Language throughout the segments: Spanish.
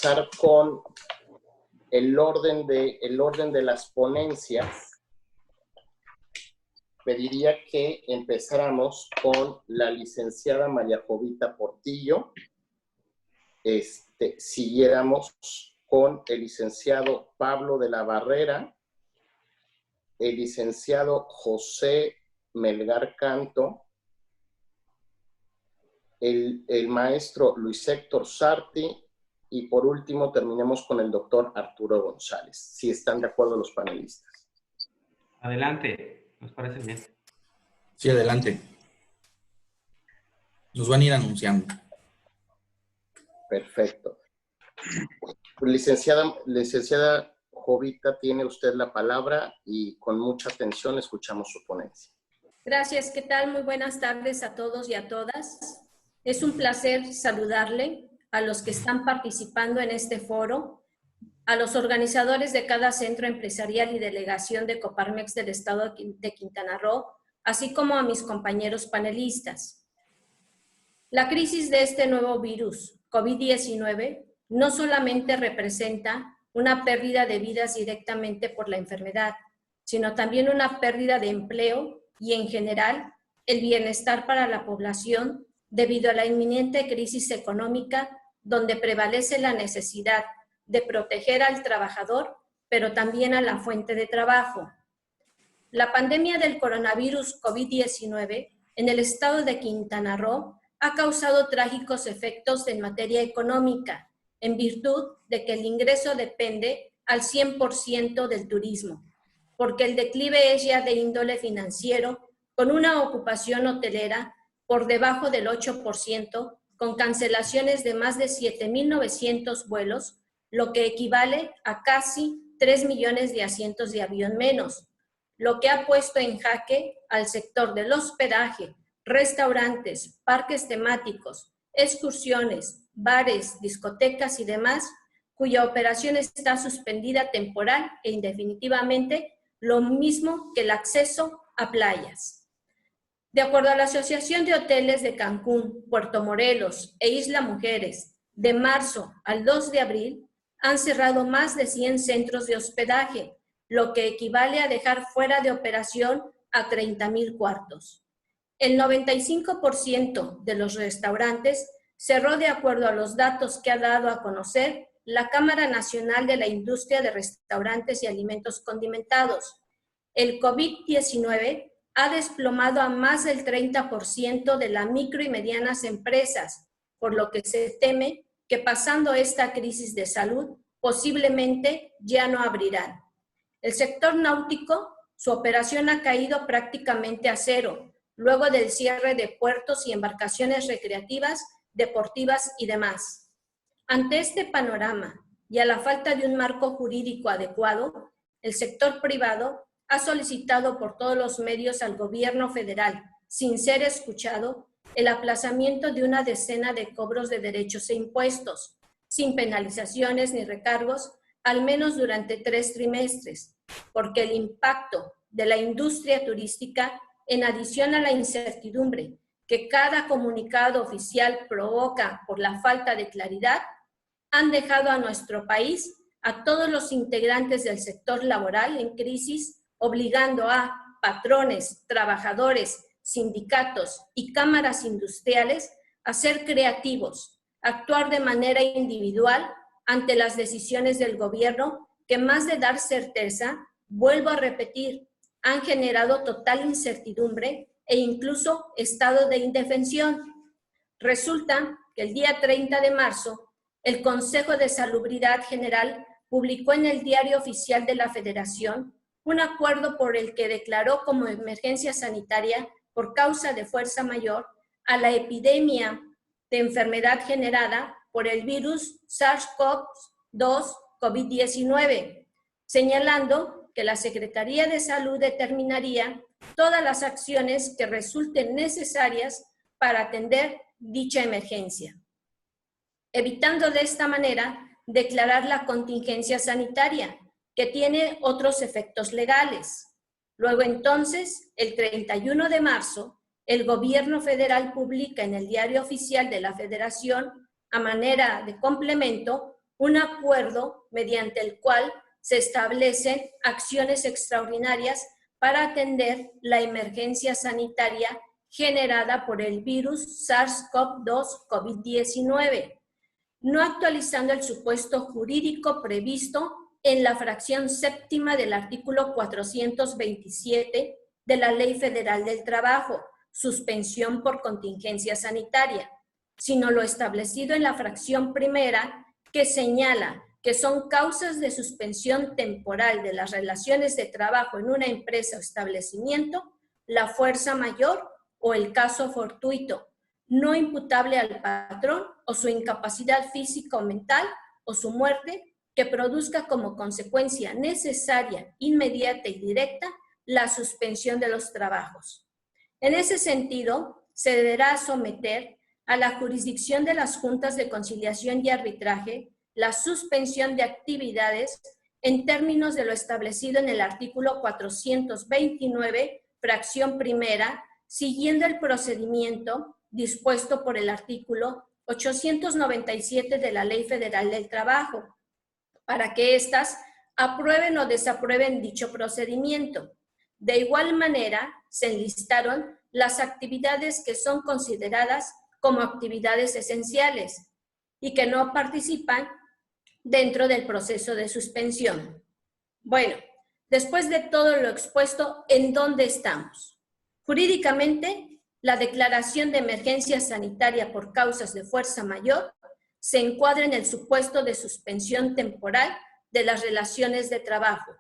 empezar con el orden de las ponencias. Pediría que empezáramos con la licenciada María Jovita Portillo, siguiéramos con el licenciado Pablo de la Barrera, el licenciado José Melgar Canto, el maestro Luis Héctor Sarti, y por último terminemos con el doctor Arturo González, si están de acuerdo los panelistas. Adelante, nos parece bien. Sí, adelante. Nos van a ir anunciando. Perfecto. Licenciada Jovita, tiene usted la palabra y con mucha atención escuchamos su ponencia. Gracias, ¿qué tal? Muy buenas tardes a todos y a todas. Es un placer saludarle a los que están participando en este foro, a los organizadores de cada centro empresarial y delegación de Coparmex del Estado de Quintana Roo, así como a mis compañeros panelistas. La crisis de este nuevo virus, COVID-19, no solamente representa una pérdida de vidas directamente por la enfermedad, sino también una pérdida de empleo y, en general, el bienestar para la población debido a la inminente crisis económica, donde prevalece la necesidad de proteger al trabajador, pero también a la fuente de trabajo. La pandemia del coronavirus COVID-19 en el estado de Quintana Roo ha causado trágicos efectos en materia económica, en virtud de que el ingreso depende al 100% del turismo, porque el declive es ya de índole financiero, con una ocupación hotelera por debajo del 8%, con cancelaciones de más de 7.900 vuelos, lo que equivale a casi 3 millones de asientos de avión menos, lo que ha puesto en jaque al sector del hospedaje, restaurantes, parques temáticos, excursiones, bares, discotecas y demás, cuya operación está suspendida temporal e indefinitivamente, lo mismo que el acceso a playas. De acuerdo a la Asociación de Hoteles de Cancún, Puerto Morelos e Isla Mujeres, de marzo al 2 de abril, han cerrado más de 100 centros de hospedaje, lo que equivale a dejar fuera de operación a 30,000 cuartos. El 95% de los restaurantes cerró de acuerdo a los datos que ha dado a conocer la Cámara Nacional de la Industria de Restaurantes y Alimentos Condimentados. El COVID-19 ha desplomado a más del 30% de las micro y medianas empresas, por lo que se teme que pasando esta crisis de salud, posiblemente ya no abrirán. El sector náutico, su operación ha caído prácticamente a cero, luego del cierre de puertos y embarcaciones recreativas, deportivas y demás. Ante este panorama y a la falta de un marco jurídico adecuado, el sector privado ha solicitado por todos los medios al gobierno federal, sin ser escuchado, el aplazamiento de una decena de cobros de derechos e impuestos, sin penalizaciones ni recargos, al menos durante 3 trimestres, porque el impacto de la industria turística, en adición a la incertidumbre que cada comunicado oficial provoca por la falta de claridad, han dejado a nuestro país, a todos los integrantes del sector laboral en crisis, obligando a patrones, trabajadores, sindicatos y cámaras industriales a ser creativos, actuar de manera individual ante las decisiones del gobierno que, más de dar certeza, vuelvo a repetir, han generado total incertidumbre e incluso estado de indefensión. Resulta que el día 30 de marzo, el Consejo de Salubridad General publicó en el Diario Oficial de la Federación un acuerdo por el que declaró como emergencia sanitaria por causa de fuerza mayor a la epidemia de enfermedad generada por el virus SARS-CoV-2 COVID-19, señalando que la Secretaría de Salud determinaría todas las acciones que resulten necesarias para atender dicha emergencia, evitando de esta manera declarar la contingencia sanitaria, que tiene otros efectos legales. Luego entonces, el 31 de marzo, el gobierno federal publica en el Diario Oficial de la Federación, a manera de complemento, un acuerdo mediante el cual se establecen acciones extraordinarias para atender la emergencia sanitaria generada por el virus SARS-CoV-2 COVID-19, no actualizando el supuesto jurídico previsto en la fracción séptima del artículo 427 de la Ley Federal del Trabajo, suspensión por contingencia sanitaria, sino lo establecido en la fracción primera, que señala que son causas de suspensión temporal de las relaciones de trabajo en una empresa o establecimiento, la fuerza mayor o el caso fortuito, no imputable al patrón o su incapacidad física o mental o su muerte, que produzca como consecuencia necesaria, inmediata y directa la suspensión de los trabajos. En ese sentido, se deberá someter a la jurisdicción de las juntas de conciliación y arbitraje la suspensión de actividades en términos de lo establecido en el artículo 429, fracción primera, siguiendo el procedimiento dispuesto por el artículo 897 de la Ley Federal del Trabajo, para que éstas aprueben o desaprueben dicho procedimiento. De igual manera, se enlistaron las actividades que son consideradas como actividades esenciales y que no participan dentro del proceso de suspensión. Bueno, después de todo lo expuesto, ¿en dónde estamos? Jurídicamente, la declaración de emergencia sanitaria por causas de fuerza mayor se encuadra en el supuesto de suspensión temporal de las relaciones de trabajo,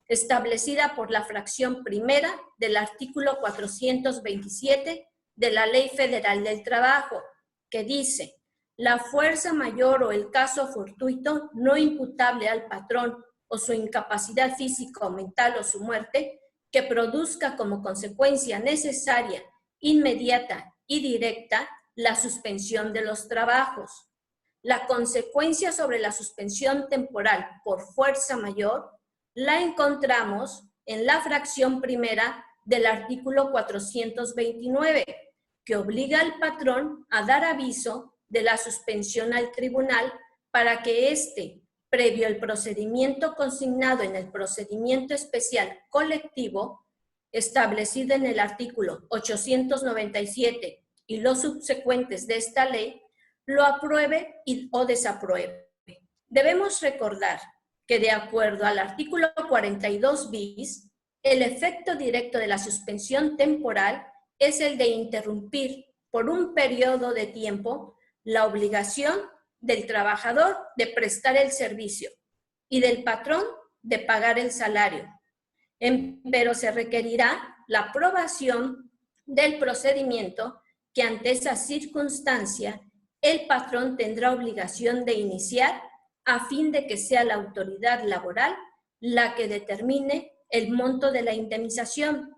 establecida por la fracción primera del artículo 427 de la Ley Federal del Trabajo, que dice: la fuerza mayor o el caso fortuito no imputable al patrón o su incapacidad física o mental o su muerte, que produzca como consecuencia necesaria, inmediata y directa la suspensión de los trabajos. La consecuencia sobre la suspensión temporal por fuerza mayor la encontramos en la fracción primera del artículo 429, que obliga al patrón a dar aviso de la suspensión al tribunal para que éste, previo al procedimiento consignado en el procedimiento especial colectivo, establecido en el artículo 897 y los subsecuentes de esta ley, lo apruebe o desapruebe. Debemos recordar que, de acuerdo al artículo 42 bis, el efecto directo de la suspensión temporal es el de interrumpir por un periodo de tiempo la obligación del trabajador de prestar el servicio y del patrón de pagar el salario. Pero se requerirá la aprobación del procedimiento que, ante esa circunstancia, el patrón tendrá obligación de iniciar, a fin de que sea la autoridad laboral la que determine el monto de la indemnización,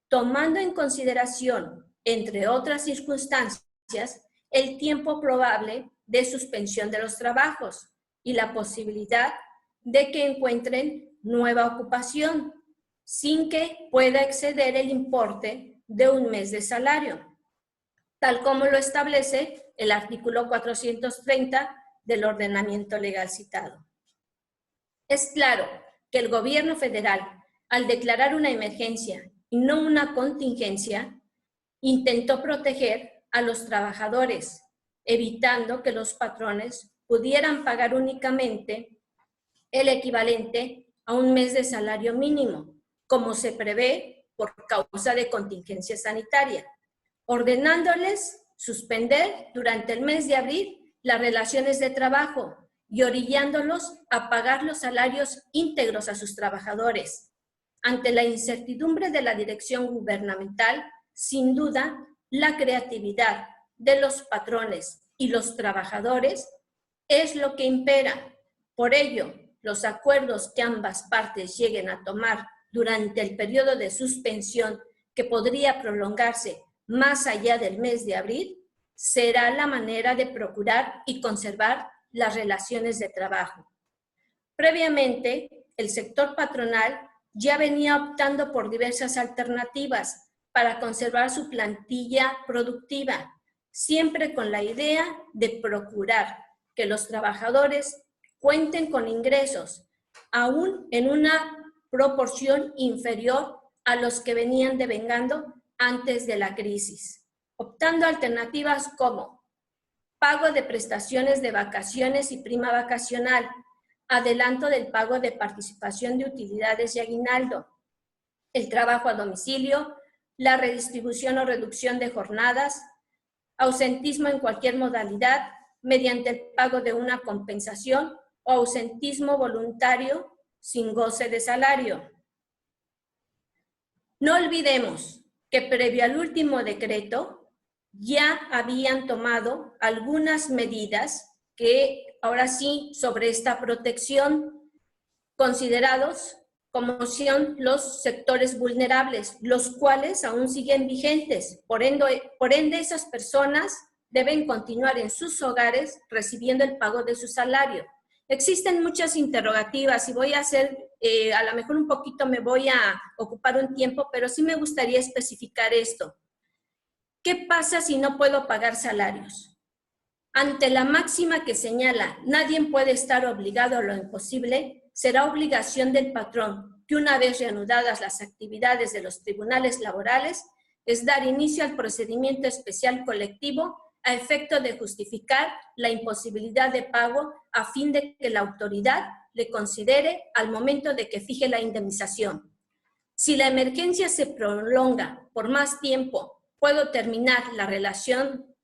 tomando en consideración, entre otras circunstancias, el tiempo probable de suspensión de los trabajos y la posibilidad de que encuentren nueva ocupación, sin que pueda exceder el importe de un mes de salario, tal como lo establece el artículo 430 del ordenamiento legal citado. Es claro que el gobierno federal, al declarar una emergencia y no una contingencia, intentó proteger a los trabajadores, evitando que los patrones pudieran pagar únicamente el equivalente a un mes de salario mínimo, como se prevé por causa de contingencia sanitaria, ordenándoles suspender durante el mes de abril las relaciones de trabajo y orillándolos a pagar los salarios íntegros a sus trabajadores. Ante la incertidumbre de la dirección gubernamental, sin duda, la creatividad de los patrones y los trabajadores es lo que impera. Por ello, los acuerdos que ambas partes lleguen a tomar durante el periodo de suspensión, que podría prolongarse más allá del mes de abril, será la manera de procurar y conservar las relaciones de trabajo. Previamente, el sector patronal ya venía optando por diversas alternativas para conservar su plantilla productiva, siempre con la idea de procurar que los trabajadores cuenten con ingresos, aún en una proporción inferior a los que venían devengando antes de la crisis, optando alternativas como pago de prestaciones de vacaciones y prima vacacional, adelanto del pago de participación de utilidades y aguinaldo, el trabajo a domicilio, la redistribución o reducción de jornadas, ausentismo en cualquier modalidad mediante el pago de una compensación o ausentismo voluntario sin goce de salario. No olvidemos que previo al último decreto ya habían tomado algunas medidas que ahora sí sobre esta protección, considerados como son los sectores vulnerables, los cuales aún siguen vigentes. Por ende, esas personas deben continuar en sus hogares recibiendo el pago de su salario. Existen muchas interrogativas y voy a hacer, a lo mejor un poquito me voy a ocupar un tiempo, pero sí me gustaría especificar esto. ¿Qué pasa si no puedo pagar salarios? Ante la máxima que señala, nadie puede estar obligado a lo imposible, será obligación del patrón que una vez reanudadas las actividades de los tribunales laborales, es dar inicio al procedimiento especial colectivo a efecto de justificar la imposibilidad de pago a fin de que la autoridad le considere al momento de que fije la indemnización. Si la emergencia se prolonga por más tiempo, ¿puedo terminar la relación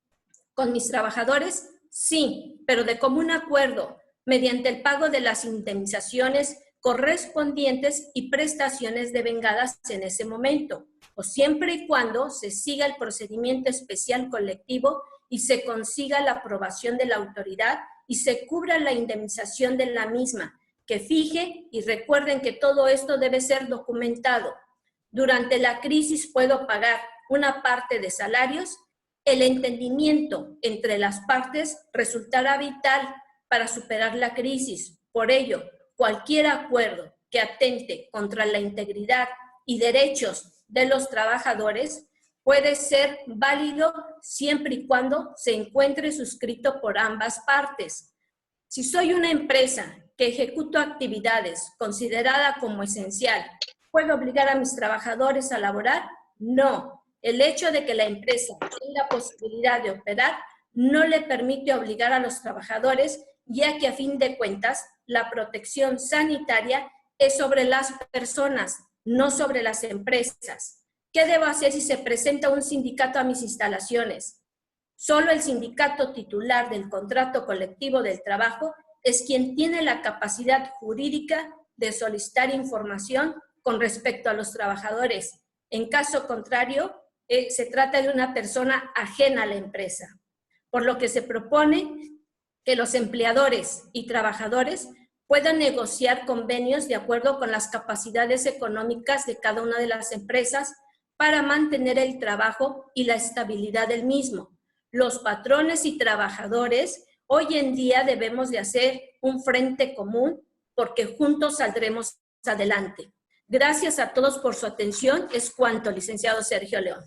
con mis trabajadores? Sí, pero de común acuerdo, mediante el pago de las indemnizaciones correspondientes y prestaciones devengadas en ese momento, o siempre y cuando se siga el procedimiento especial colectivo y se consiga la aprobación de la autoridad y se cubra la indemnización de la misma, que fije, y recuerden que todo esto debe ser documentado. Durante la crisis puedo pagar una parte de salarios. El entendimiento entre las partes resultará vital para superar la crisis. Por ello, cualquier acuerdo que atente contra la integridad y derechos de los trabajadores puede ser válido siempre y cuando se encuentre suscrito por ambas partes. Si soy una empresa que ejecuto actividades consideradas como esencial, ¿puedo obligar a mis trabajadores a laborar? No. El hecho de que la empresa tenga posibilidad de operar no le permite obligar a los trabajadores, ya que a fin de cuentas la protección sanitaria es sobre las personas, no sobre las empresas. ¿Qué debo hacer si se presenta un sindicato a mis instalaciones? Solo el sindicato titular del contrato colectivo del trabajo es quien tiene la capacidad jurídica de solicitar información con respecto a los trabajadores. En caso contrario, se trata de una persona ajena a la empresa, por lo que se propone que los empleadores y trabajadores puedan negociar convenios de acuerdo con las capacidades económicas de cada una de las empresas para mantener el trabajo y la estabilidad del mismo. Los patrones y trabajadores hoy en día debemos de hacer un frente común porque juntos saldremos adelante. Gracias a todos por su atención. Es cuanto, licenciado Sergio León.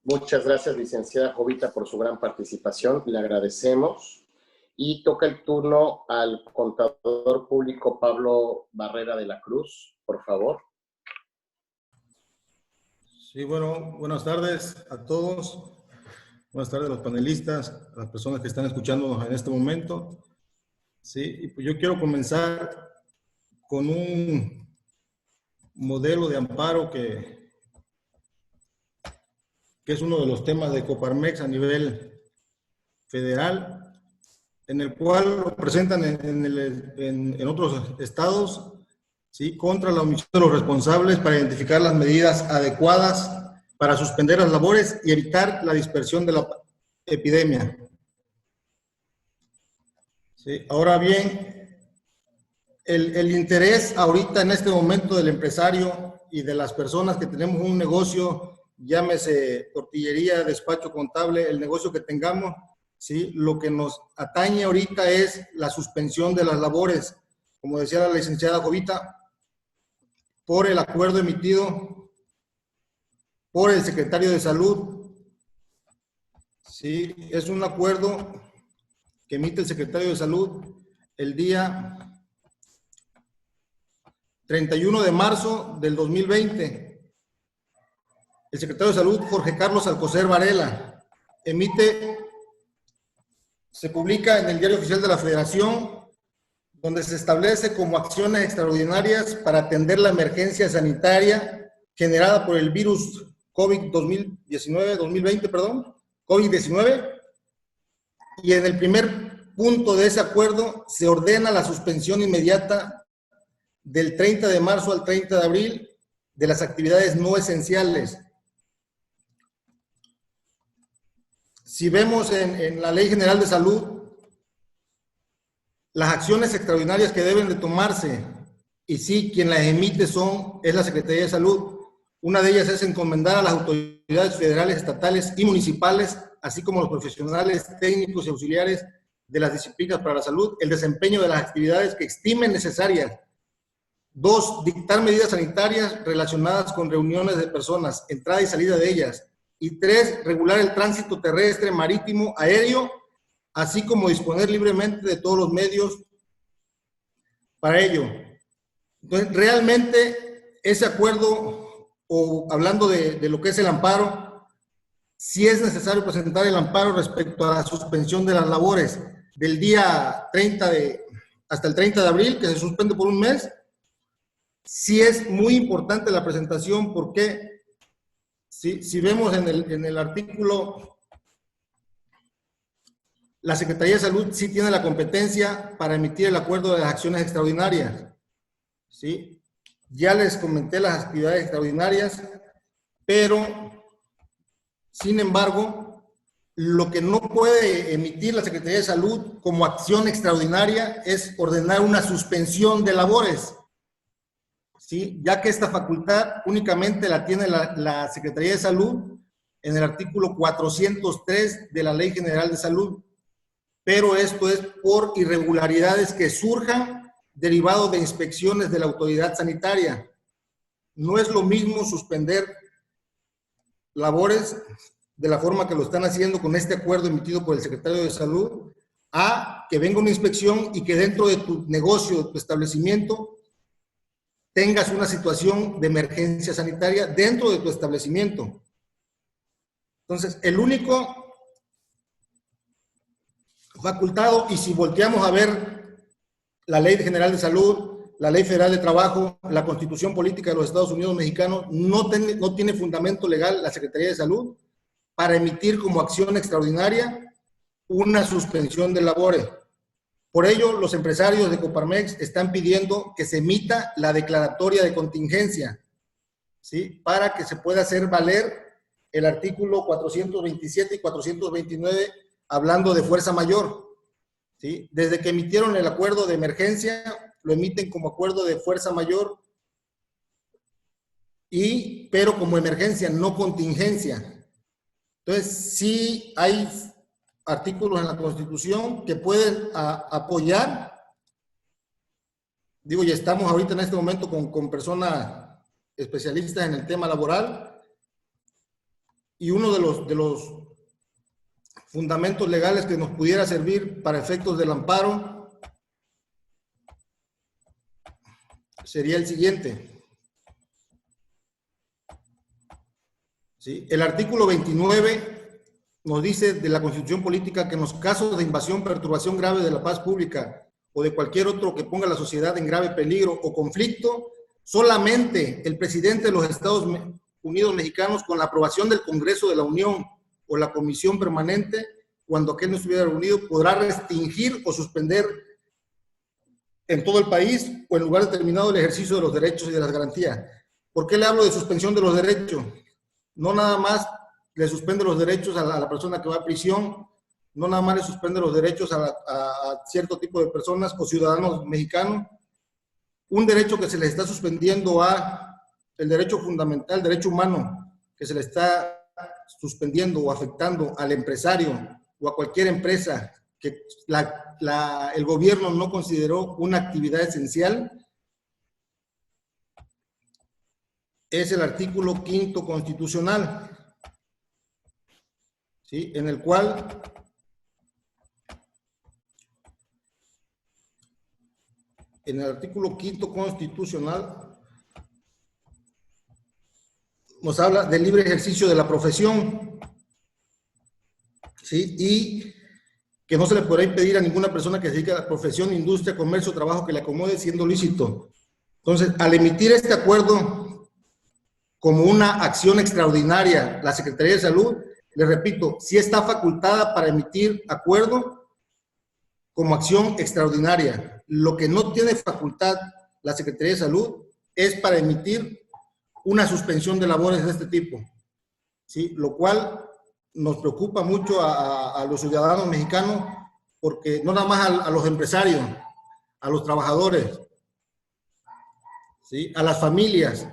Muchas gracias, licenciada Jovita, por su gran participación. Le agradecemos. Y toca el turno al contador público Pablo Barrera de la Cruz, por favor. Sí, bueno, buenas tardes a todos. Buenas tardes a los panelistas, a las personas que están escuchándonos en este momento. Sí, y pues yo quiero comenzar con un modelo de amparo que es uno de los temas de Coparmex a nivel federal, en el cual lo presentan en otros estados, ¿sí? Contra la omisión de los responsables para identificar las medidas adecuadas para suspender las labores y evitar la dispersión de la epidemia. ¿Sí? Ahora bien, el interés ahorita en este momento del empresario y de las personas que tenemos un negocio, llámese tortillería, despacho contable, el negocio que tengamos, ¿sí? Lo que nos atañe ahorita es la suspensión de las labores, como decía la licenciada Jovita, por el acuerdo emitido por el secretario de Salud. Sí, es un acuerdo que emite el secretario de Salud el día 31 de marzo del 2020. El secretario de Salud, Jorge Carlos Alcocer Varela, se publica en el Diario Oficial de la Federación, donde se establece como acciones extraordinarias para atender la emergencia sanitaria generada por el virus COVID-19, y en el primer punto de ese acuerdo se ordena la suspensión inmediata del 30 de marzo al 30 de abril de las actividades no esenciales. Si vemos en la Ley General de Salud, las acciones extraordinarias que deben de tomarse, y sí, quien las emite es la Secretaría de Salud. Una de ellas es encomendar a las autoridades federales, estatales y municipales, así como a los profesionales técnicos y auxiliares de las disciplinas para la salud, el desempeño de las actividades que estimen necesarias. 2, dictar medidas sanitarias relacionadas con reuniones de personas, entrada y salida de ellas. Y 3, regular el tránsito terrestre, marítimo, aéreo, así como disponer libremente de todos los medios para ello. Entonces, realmente ese acuerdo, o hablando de lo que es el amparo, sí es necesario presentar el amparo respecto a la suspensión de las labores del día 30 hasta el 30 de abril, que se suspende por un mes. Sí es muy importante la presentación porque si vemos en el artículo, la Secretaría de Salud sí tiene la competencia para emitir el acuerdo de las acciones extraordinarias. ¿Sí? Ya les comenté las actividades extraordinarias, pero, sin embargo, lo que no puede emitir la Secretaría de Salud como acción extraordinaria es ordenar una suspensión de labores, ¿sí? Ya que esta facultad únicamente la tiene la Secretaría de Salud en el artículo 403 de la Ley General de Salud. Pero esto es por irregularidades que surjan derivado de inspecciones de la autoridad sanitaria. No es lo mismo suspender labores de la forma que lo están haciendo con este acuerdo emitido por el secretario de Salud, a que venga una inspección y que dentro de tu negocio, de tu establecimiento, tengas una situación de emergencia sanitaria dentro de tu establecimiento. Entonces, el único facultado, y si volteamos a ver la Ley General de Salud, la Ley Federal de Trabajo, la Constitución Política de los Estados Unidos Mexicanos, no tiene fundamento legal la Secretaría de Salud para emitir como acción extraordinaria una suspensión de labores. Por ello, los empresarios de Coparmex están pidiendo que se emita la declaratoria de contingencia, ¿sí? Para que se pueda hacer valer el artículo 427 y 429 hablando de fuerza mayor, ¿sí? Desde que emitieron el acuerdo de emergencia, lo emiten como acuerdo de fuerza mayor, pero como emergencia, no contingencia. Entonces, sí hay artículos en la Constitución que pueden apoyar. Digo, ya estamos ahorita en este momento con personas especialistas en el tema laboral, y uno de los fundamentos legales que nos pudiera servir para efectos del amparo sería el siguiente. ¿Sí? El artículo 29 nos dice de la Constitución Política que en los casos de invasión, perturbación grave de la paz pública o de cualquier otro que ponga a la sociedad en grave peligro o conflicto, solamente el presidente de los Estados Unidos Mexicanos, con la aprobación del Congreso de la Unión o la Comisión Permanente, cuando aquel no estuviera reunido, podrá restringir o suspender en todo el país o en lugar determinado el ejercicio de los derechos y de las garantías. ¿Por qué le hablo de suspensión de los derechos? No nada más le suspende los derechos a la persona que va a prisión, no nada más le suspende los derechos a cierto tipo de personas o ciudadanos mexicanos. Un derecho que se le está suspendiendo el derecho fundamental, el derecho humano, que se le está suspendiendo o afectando al empresario o a cualquier empresa que el gobierno no consideró una actividad esencial, es el artículo 5º constitucional, ¿sí? En el cual en el artículo 5º constitucional, nos habla del libre ejercicio de la profesión, ¿sí? Y que no se le podrá impedir a ninguna persona que se dedique a la profesión, industria, comercio, trabajo que le acomode, siendo lícito. Entonces, al emitir este acuerdo como una acción extraordinaria, la Secretaría de Salud, le repito, sí está facultada para emitir acuerdo como acción extraordinaria. Lo que no tiene facultad la Secretaría de Salud es para emitir una suspensión de labores de este tipo, ¿sí? Lo cual nos preocupa mucho a los ciudadanos mexicanos, porque no nada más a los empresarios, a los trabajadores, ¿sí? A las familias.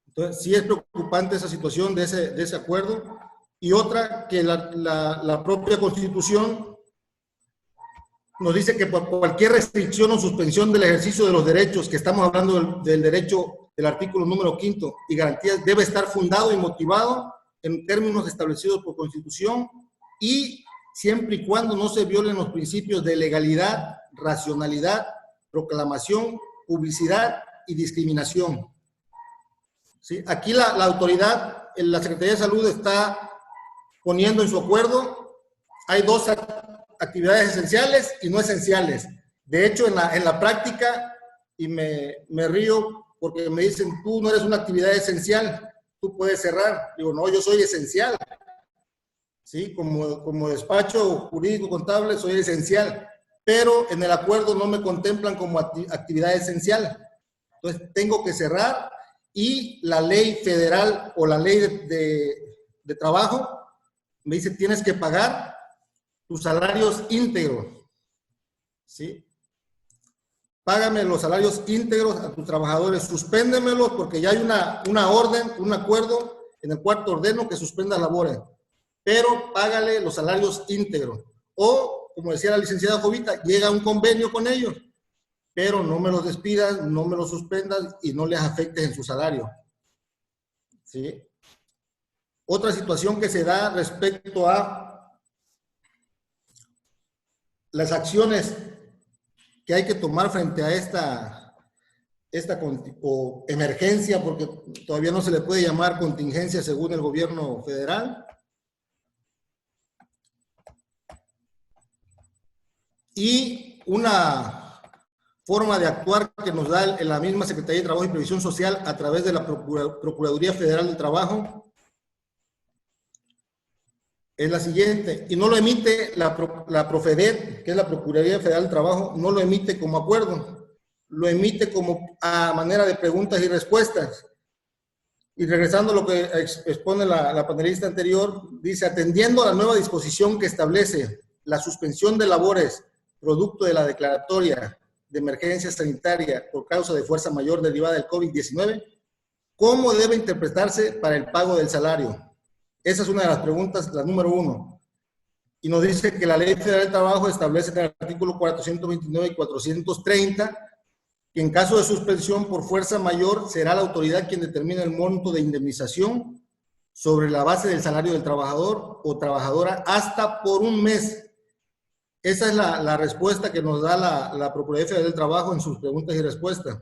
Entonces, sí es preocupante esa situación de ese acuerdo. Y otra, que la propia Constitución nos dice que por cualquier restricción o suspensión del ejercicio de los derechos, que estamos hablando del derecho del artículo número 5 y garantías, debe estar fundado y motivado en términos establecidos por Constitución y siempre y cuando no se violen los principios de legalidad, racionalidad, proclamación, publicidad y discriminación. ¿Sí? Aquí la autoridad, la Secretaría de Salud está poniendo en su acuerdo, hay dos actividades esenciales y no esenciales. De hecho, en la práctica, y me río porque me dicen, tú no eres una actividad esencial, tú puedes cerrar. Digo, no, yo soy esencial. ¿Sí? Como despacho jurídico contable soy esencial, pero en el acuerdo no me contemplan como actividad esencial. Entonces, tengo que cerrar y la ley federal o la ley de trabajo me dice, tienes que pagar tus salarios íntegros, ¿sí? Págame los salarios íntegros a tus trabajadores, suspéndemelos porque ya hay una orden, un acuerdo en el cual te ordeno que suspendas labores, pero págale los salarios íntegros. O, como decía la licenciada Jovita, llega a un convenio con ellos, pero no me los despidas, no me los suspendas y no les afectes en su salario, ¿sí? Otra situación que se da respecto a las acciones que hay que tomar frente a esta emergencia, porque todavía no se le puede llamar contingencia según el gobierno federal. Y una forma de actuar que nos da la misma Secretaría de Trabajo y Previsión Social a través de la Procuraduría Federal del Trabajo es la siguiente, y no lo emite la Profedet, que es la Procuraduría Federal del Trabajo, no lo emite como acuerdo, lo emite como a manera de preguntas y respuestas. Y regresando a lo que expone la panelista anterior, dice, atendiendo a la nueva disposición que establece la suspensión de labores producto de la declaratoria de emergencia sanitaria por causa de fuerza mayor derivada del COVID-19, ¿cómo debe interpretarse para el pago del salario? Esa es una de las preguntas, la número 1. Y nos dice que la Ley Federal del Trabajo establece en el artículo 429 y 430 que en caso de suspensión por fuerza mayor será la autoridad quien determine el monto de indemnización sobre la base del salario del trabajador o trabajadora hasta por un mes. Esa es la respuesta que nos da la Procuraduría Federal del Trabajo en sus preguntas y respuestas.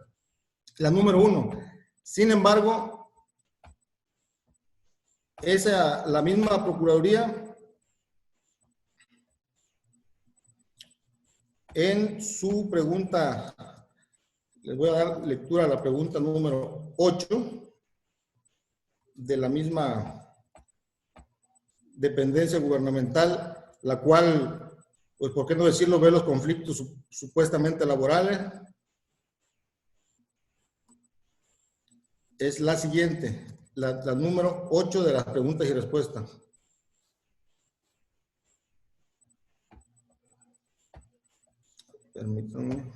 La número 1. Sin embargo, la misma Procuraduría, en su pregunta, les voy a dar lectura a la pregunta número 8 de la misma dependencia gubernamental, la cual, pues por qué no decirlo, ve los conflictos supuestamente laborales. Es la siguiente, la número 8 de las preguntas y respuestas. Permítanme.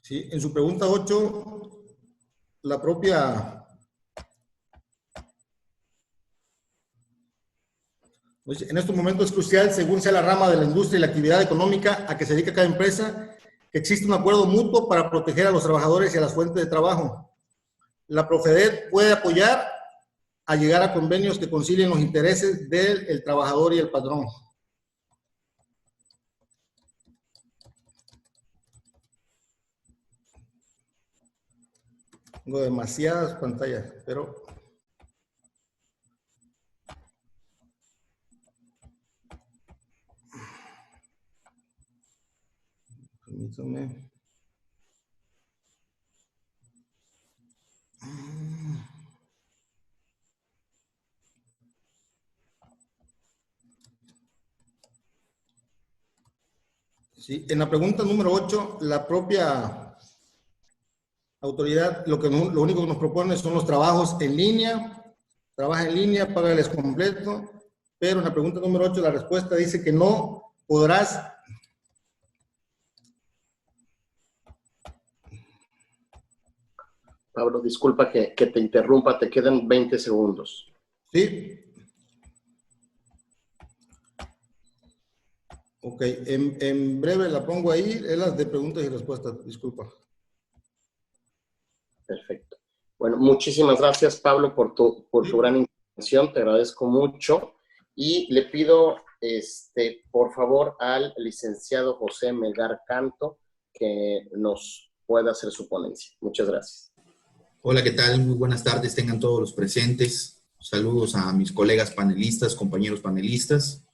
Sí, en su pregunta 8, la propia En estos momentos es crucial, según sea la rama de la industria y la actividad económica a que se dedica cada empresa, que existe un acuerdo mutuo para proteger a los trabajadores y a las fuentes de trabajo. La Profedet puede apoyar a llegar a convenios que concilien los intereses del trabajador y el patrón. Tengo demasiadas pantallas, pero... Permítame. Sí, en la pregunta número 8, la propia autoridad, lo único que nos propone son los trabajos en línea, trabaja en línea, págales completo, pero en la pregunta número 8 la respuesta dice que no podrás. Pablo, disculpa que te interrumpa, te quedan 20 segundos. Sí. Ok, en breve la pongo ahí, es las de preguntas y respuestas, disculpa. Perfecto. Bueno, muchísimas gracias, Pablo, por tu gran intervención, te agradezco mucho. Y le pido, por favor, al licenciado José Melgar Canto que nos pueda hacer su ponencia. Muchas gracias. Hola, ¿qué tal? Muy buenas tardes, tengan todos los presentes. Saludos a mis colegas panelistas, compañeros panelistas,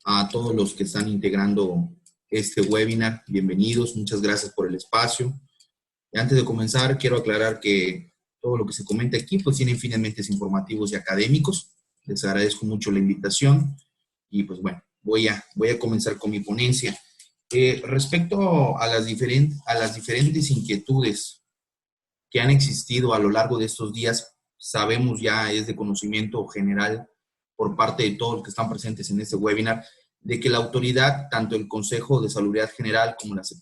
a todos los que están integrando este webinar. Bienvenidos, muchas gracias por el espacio. Y antes de comenzar, quiero aclarar que todo lo que se comenta aquí pues tiene fines informativos y académicos. Les agradezco mucho la invitación y pues bueno, voy a comenzar con mi ponencia. Respecto a las diferentes inquietudes que han existido a lo largo de estos días, sabemos ya, es de conocimiento general por parte de todos los que están presentes en este webinar, de que la autoridad, tanto el Consejo de Salubridad General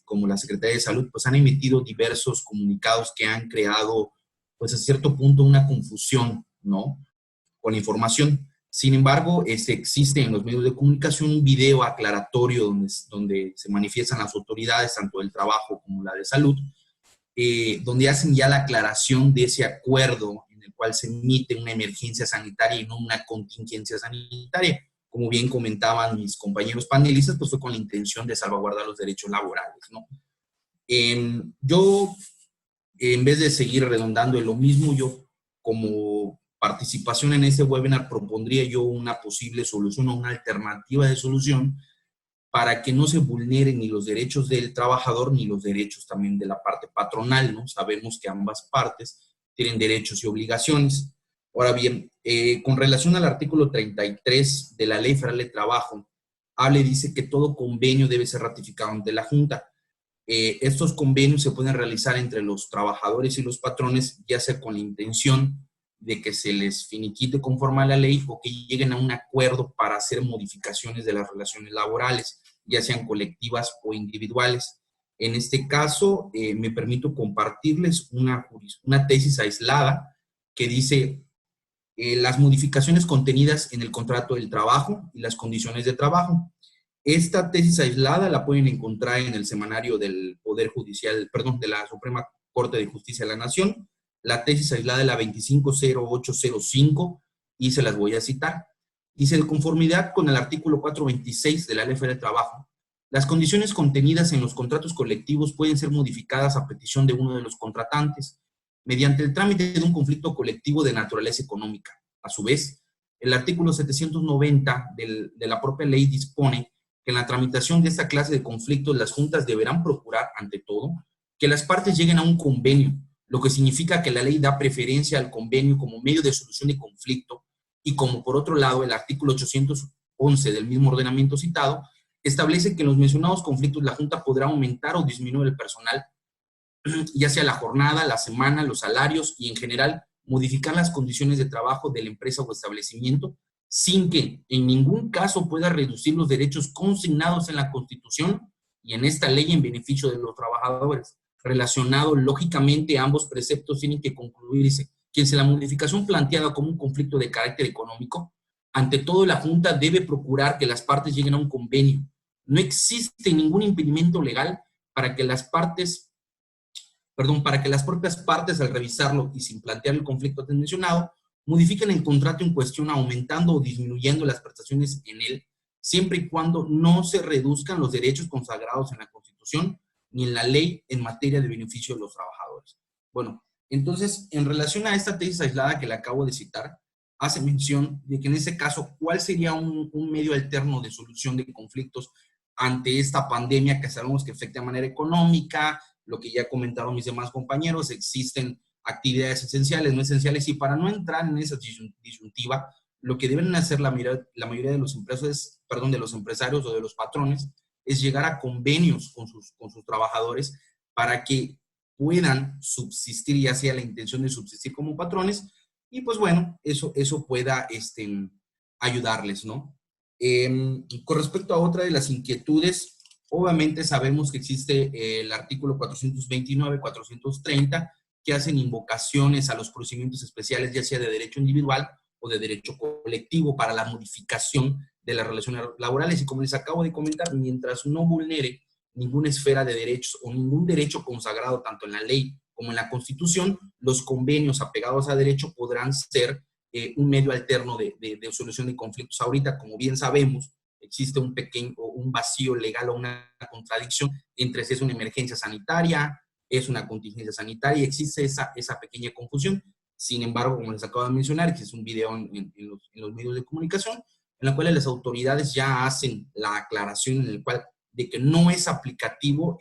como la Secretaría de Salud, pues han emitido diversos comunicados que han creado, pues a cierto punto, una confusión, ¿no?, con la información. Sin embargo, existe en los medios de comunicación un video aclaratorio donde se manifiestan las autoridades, tanto del trabajo como la de salud, donde hacen ya la aclaración de ese acuerdo en el cual se emite una emergencia sanitaria y no una contingencia sanitaria. Como bien comentaban mis compañeros panelistas, pues fue con la intención de salvaguardar los derechos laborales, ¿no? Yo, en vez de seguir redondando en lo mismo, yo como participación en este webinar propondría yo una posible solución o una alternativa de solución para que no se vulneren ni los derechos del trabajador ni los derechos también de la parte patronal, ¿no? Sabemos que ambas partes tienen derechos y obligaciones. Ahora bien, con relación al artículo 33 de la Ley Federal de Trabajo, habla y dice que todo convenio debe ser ratificado ante la Junta. Estos convenios se pueden realizar entre los trabajadores y los patrones, ya sea con la intención de que se les finiquite conforme a la ley o que lleguen a un acuerdo para hacer modificaciones de las relaciones laborales, ya sean colectivas o individuales. En este caso, me permito compartirles una tesis aislada que dice las modificaciones contenidas en el contrato del trabajo y las condiciones de trabajo. Esta tesis aislada la pueden encontrar en el semanario del Poder Judicial, perdón, de la Suprema Corte de Justicia de la Nación, la tesis aislada de la 250805, y se las voy a citar. Dice, de conformidad con el artículo 426 de la Ley Federal del Trabajo, las condiciones contenidas en los contratos colectivos pueden ser modificadas a petición de uno de los contratantes, mediante el trámite de un conflicto colectivo de naturaleza económica. A su vez, el artículo 790 de la propia ley dispone que en la tramitación de esta clase de conflictos las juntas deberán procurar, ante todo, que las partes lleguen a un convenio, lo que significa que la ley da preferencia al convenio como medio de solución de conflicto y como por otro lado el artículo 811 del mismo ordenamiento citado establece que en los mencionados conflictos la Junta podrá aumentar o disminuir el personal, ya sea la jornada, la semana, los salarios y en general modificar las condiciones de trabajo de la empresa o establecimiento sin que en ningún caso pueda reducir los derechos consignados en la Constitución y en esta ley en beneficio de los trabajadores. Relacionado lógicamente, ambos preceptos tienen que concluirse que si la modificación planteada como un conflicto de carácter económico ante todo la Junta debe procurar que las partes lleguen a un convenio. No existe ningún impedimento legal para que las propias partes, al revisarlo y sin plantear el conflicto antes mencionado, modifiquen el contrato en cuestión aumentando o disminuyendo las prestaciones en él, siempre y cuando no se reduzcan los derechos consagrados en la Constitución ni en la ley en materia de beneficio de los trabajadores. Bueno, entonces, en relación a esta tesis aislada que le acabo de citar, hace mención de que en ese caso, ¿cuál sería un medio alterno de solución de conflictos ante esta pandemia que sabemos que afecta de manera económica? Lo que ya comentaron mis demás compañeros, existen actividades esenciales, no esenciales, y para no entrar en esa disyuntiva, lo que deben hacer la mayoría de los empresarios o de los patrones es llegar a convenios con sus trabajadores para que puedan subsistir, ya sea la intención de subsistir como patrones, y pues bueno, eso pueda ayudarles, ¿no? Con respecto a otra de las inquietudes, obviamente sabemos que existe el artículo 429, 430, que hacen invocaciones a los procedimientos especiales, ya sea de derecho individual o de derecho colectivo, para la modificación de las relaciones laborales. Y como les acabo de comentar, mientras no vulnere ninguna esfera de derechos o ningún derecho consagrado tanto en la ley como en la Constitución, los convenios apegados a derecho podrán ser un medio alterno de solución de conflictos. Ahorita, como bien sabemos, existe un vacío legal o una contradicción entre si es una emergencia sanitaria, es una contingencia sanitaria, existe esa pequeña confusión. Sin embargo, como les acabo de mencionar, existe un video en los medios de comunicación en la cual las autoridades ya hacen la aclaración en el cual de que no es aplicativo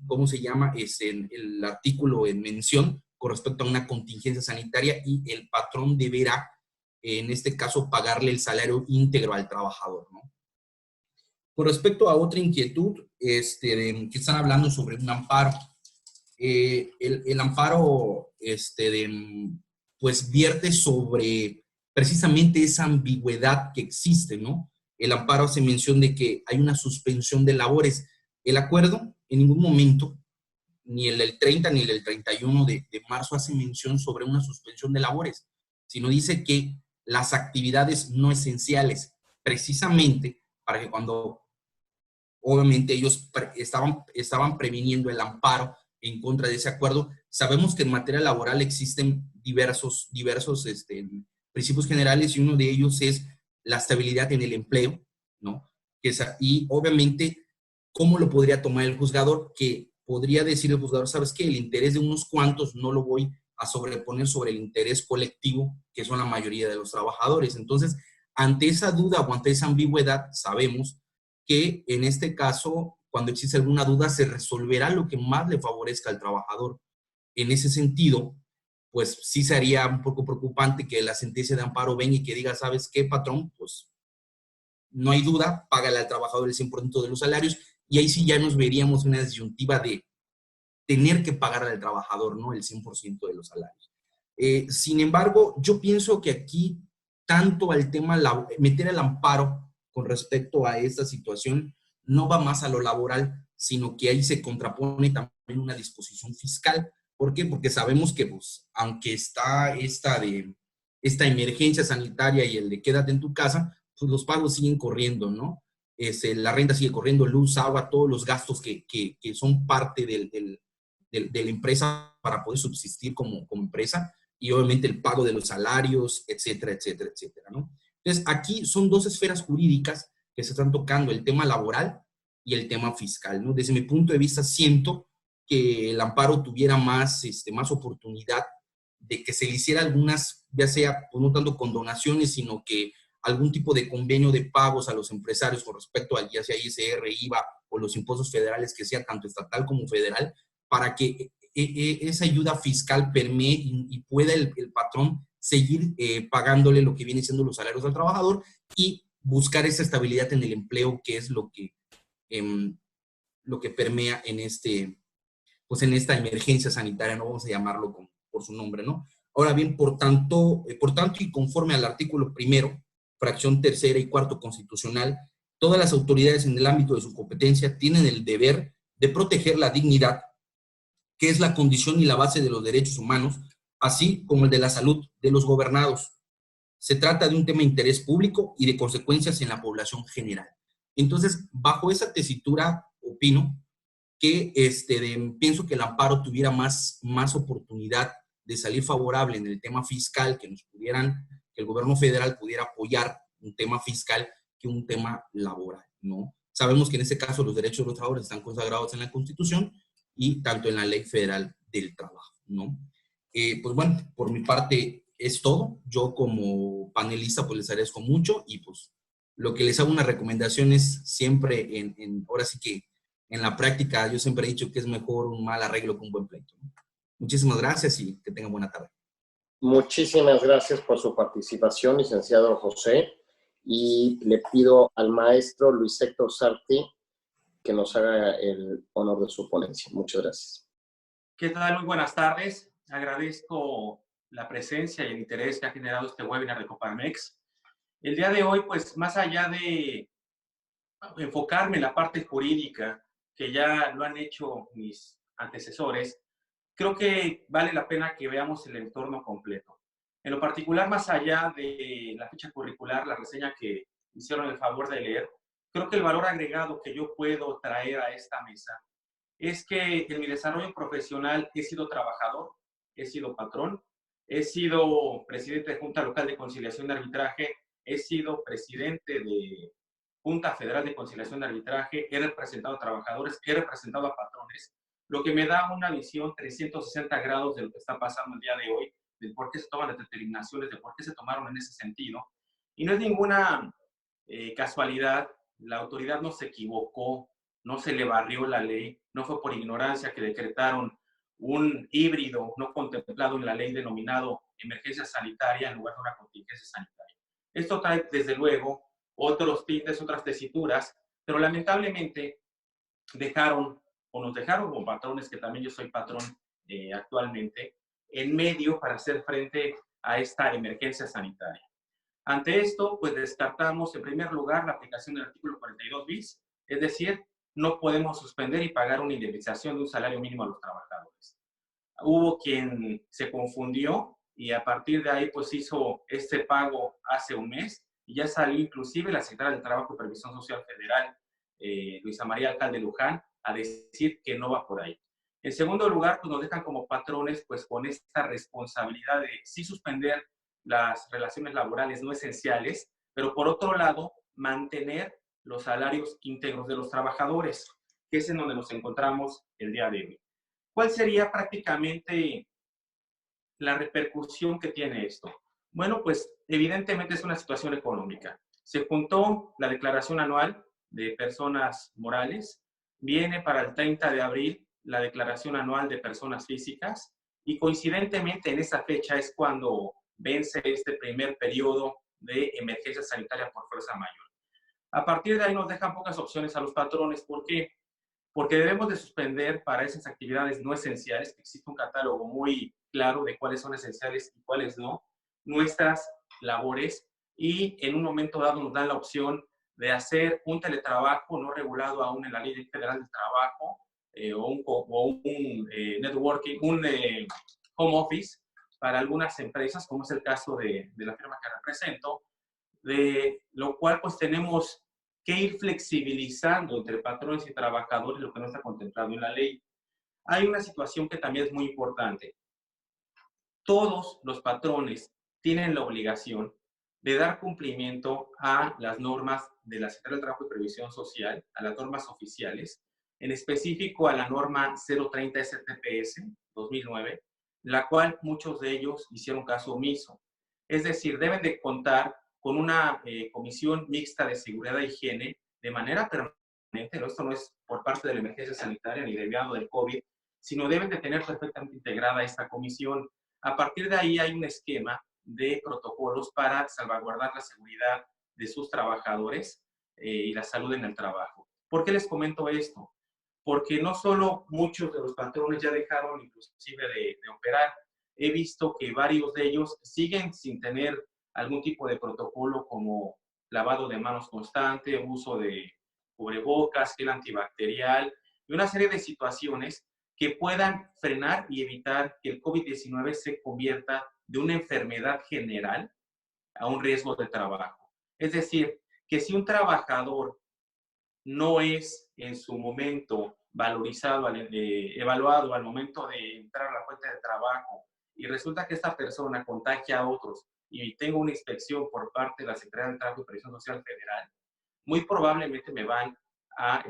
¿cómo se llama? El artículo en mención con respecto a una contingencia sanitaria, y el patrón deberá, en este caso, pagarle el salario íntegro al trabajador, ¿no? Con respecto a otra inquietud, que están hablando sobre un amparo. El amparo, pues vierte sobre precisamente esa ambigüedad que existe, ¿no? El amparo hace mención de que hay una suspensión de labores. El acuerdo en ningún momento, ni el del 30 ni el del 31 de marzo, hace mención sobre una suspensión de labores, sino dice que las actividades no esenciales, precisamente para que cuando obviamente ellos estaban previniendo el amparo en contra de ese acuerdo. Sabemos que en materia laboral existen diversos principios generales, y uno de ellos es la estabilidad en el empleo, ¿no? Y obviamente, ¿cómo lo podría tomar el juzgador? Que podría decir el juzgador, ¿sabes qué? El interés de unos cuantos no lo voy a sobreponer sobre el interés colectivo, que son la mayoría de los trabajadores. Entonces, ante esa duda o ante esa ambigüedad, sabemos que en este caso, cuando existe alguna duda, se resolverá lo que más le favorezca al trabajador. En ese sentido, pues sí sería un poco preocupante que la sentencia de amparo venga y que diga, ¿sabes qué, patrón? Pues no hay duda, págale al trabajador el 100% de los salarios, y ahí sí ya nos veríamos una disyuntiva de tener que pagar al trabajador, ¿no? El 100% de los salarios. Sin embargo, yo pienso que aquí, tanto al tema, meter el amparo con respecto a esta situación, no va más a lo laboral, sino que ahí se contrapone también una disposición fiscal. ¿Por qué? Porque sabemos que, pues, aunque está esta emergencia sanitaria y el de quédate en tu casa, pues los pagos siguen corriendo, ¿no? La renta sigue corriendo, luz, agua, todos los gastos que son parte de la empresa para poder subsistir como empresa, y obviamente el pago de los salarios, etcétera, etcétera, etcétera, ¿no? Entonces, aquí son dos esferas jurídicas que se están tocando, el tema laboral y el tema fiscal, ¿no? Desde mi punto de vista, siento que el amparo tuviera más oportunidad de que se le hiciera algunas, ya sea, pues no tanto condonaciones, sino que algún tipo de convenio de pagos a los empresarios con respecto a ya sea ISR, IVA o los impuestos federales, que sea tanto estatal como federal, para que esa ayuda fiscal permee y pueda el patrón seguir pagándole lo que viene siendo los salarios al trabajador y buscar esa estabilidad en el empleo, que es lo que permea en esta emergencia sanitaria, no vamos a llamarlo por su nombre, ¿no? Ahora bien, por tanto y conforme al artículo 1º, fracción 3ª y 4ª constitucional, todas las autoridades en el ámbito de su competencia tienen el deber de proteger la dignidad, que es la condición y la base de los derechos humanos, así como el de la salud de los gobernados. Se trata de un tema de interés público y de consecuencias en la población general. Entonces, bajo esa tesitura, opino que pienso que el amparo tuviera más oportunidad de salir favorable en el tema fiscal, que el gobierno federal pudiera apoyar un tema fiscal que un tema laboral, ¿no? Sabemos que en este caso los derechos de los trabajadores están consagrados en la Constitución y tanto en la Ley Federal del Trabajo, ¿no? Pues bueno, por mi parte es todo. Yo como panelista pues les agradezco mucho y pues lo que les hago una recomendación es siempre ahora sí que en la práctica yo siempre he dicho que es mejor un mal arreglo que un buen pleito, ¿no? Muchísimas gracias y que tengan buena tarde. Muchísimas gracias por su participación, licenciado José, y le pido al maestro Luis Héctor Sarti que nos haga el honor de su ponencia. Muchas gracias. ¿Qué tal? Muy buenas tardes. Agradezco la presencia y el interés que ha generado este webinar de Coparmex. El día de hoy, pues, más allá de enfocarme en la parte jurídica, que ya lo han hecho mis antecesores, creo que vale la pena que veamos el entorno completo. En lo particular, más allá de la ficha curricular, la reseña que hicieron el favor de leer, creo que el valor agregado que yo puedo traer a esta mesa es que en mi desarrollo profesional he sido trabajador, he sido patrón, he sido presidente de Junta Local de Conciliación y Arbitraje, he sido presidente de Junta Federal de Conciliación y Arbitraje, he representado a trabajadores, he representado a patrones, lo que me da una visión 360 grados de lo que está pasando el día de hoy, de por qué se toman las determinaciones, de por qué se tomaron en ese sentido. Y no es ninguna casualidad, la autoridad no se equivocó, no se le barrió la ley, no fue por ignorancia que decretaron un híbrido no contemplado en la ley denominado emergencia sanitaria en lugar de una contingencia sanitaria. Esto trae, desde luego, otros tintes, otras tesituras, pero lamentablemente nos dejaron como patrones, que también yo soy patrón actualmente, en medio para hacer frente a esta emergencia sanitaria. Ante esto, pues descartamos en primer lugar la aplicación del artículo 42 bis, es decir, no podemos suspender y pagar una indemnización de un salario mínimo a los trabajadores. Hubo quien se confundió y a partir de ahí pues hizo este pago hace un mes y ya salió inclusive la secretaria del Trabajo y Previsión Social Federal, Luisa María Alcalde Luján, a decir que no va por ahí. En segundo lugar, pues nos dejan como patrones pues con esta responsabilidad de sí suspender las relaciones laborales no esenciales, pero por otro lado, mantener los salarios íntegros de los trabajadores, que es en donde nos encontramos el día de hoy. ¿Cuál sería prácticamente la repercusión que tiene esto? Bueno, pues evidentemente es una situación económica. Se juntó la declaración anual de personas morales, viene para el 30 de abril la declaración anual de personas físicas y coincidentemente en esa fecha es cuando vence este primer periodo de emergencia sanitaria por fuerza mayor. A partir de ahí nos dejan pocas opciones a los patrones. ¿Por qué? Porque debemos de suspender para esas actividades no esenciales, que existe un catálogo muy claro de cuáles son esenciales y cuáles no, nuestras labores, y en un momento dado nos dan la opción de hacer un teletrabajo no regulado aún en la Ley Federal del Trabajo, o un networking, un home office para algunas empresas, como es el caso de la firma que represento, de lo cual pues tenemos que ir flexibilizando entre patrones y trabajadores lo que no está contemplado en la ley. Hay una situación que también es muy importante. Todos los patrones tienen la obligación de dar cumplimiento a las normas de la Secretaría del Trabajo y Previsión Social, a las normas oficiales, en específico a la norma 030 STPS 2009, la cual muchos de ellos hicieron caso omiso. Es decir, deben de contar con una comisión mixta de seguridad e higiene de manera permanente, ¿no? Esto no es por parte de la emergencia sanitaria ni derivado del COVID, sino deben de tener perfectamente integrada esta comisión. A partir de ahí hay un esquema de protocolos para salvaguardar la seguridad de sus trabajadores y la salud en el trabajo. ¿Por qué les comento esto? Porque no solo muchos de los patrones ya dejaron inclusive de operar, he visto que varios de ellos siguen sin tener algún tipo de protocolo como lavado de manos constante, uso de cubrebocas, gel antibacterial y una serie de situaciones que puedan frenar y evitar que el COVID-19 se convierta de una enfermedad general a un riesgo de trabajo. Es decir, que si un trabajador no es en su momento valorizado, evaluado al momento de entrar a la fuente de trabajo y resulta que esta persona contagia a otros y tengo una inspección por parte de la Secretaría del Trabajo y Previsión Social Federal, muy probablemente me van a,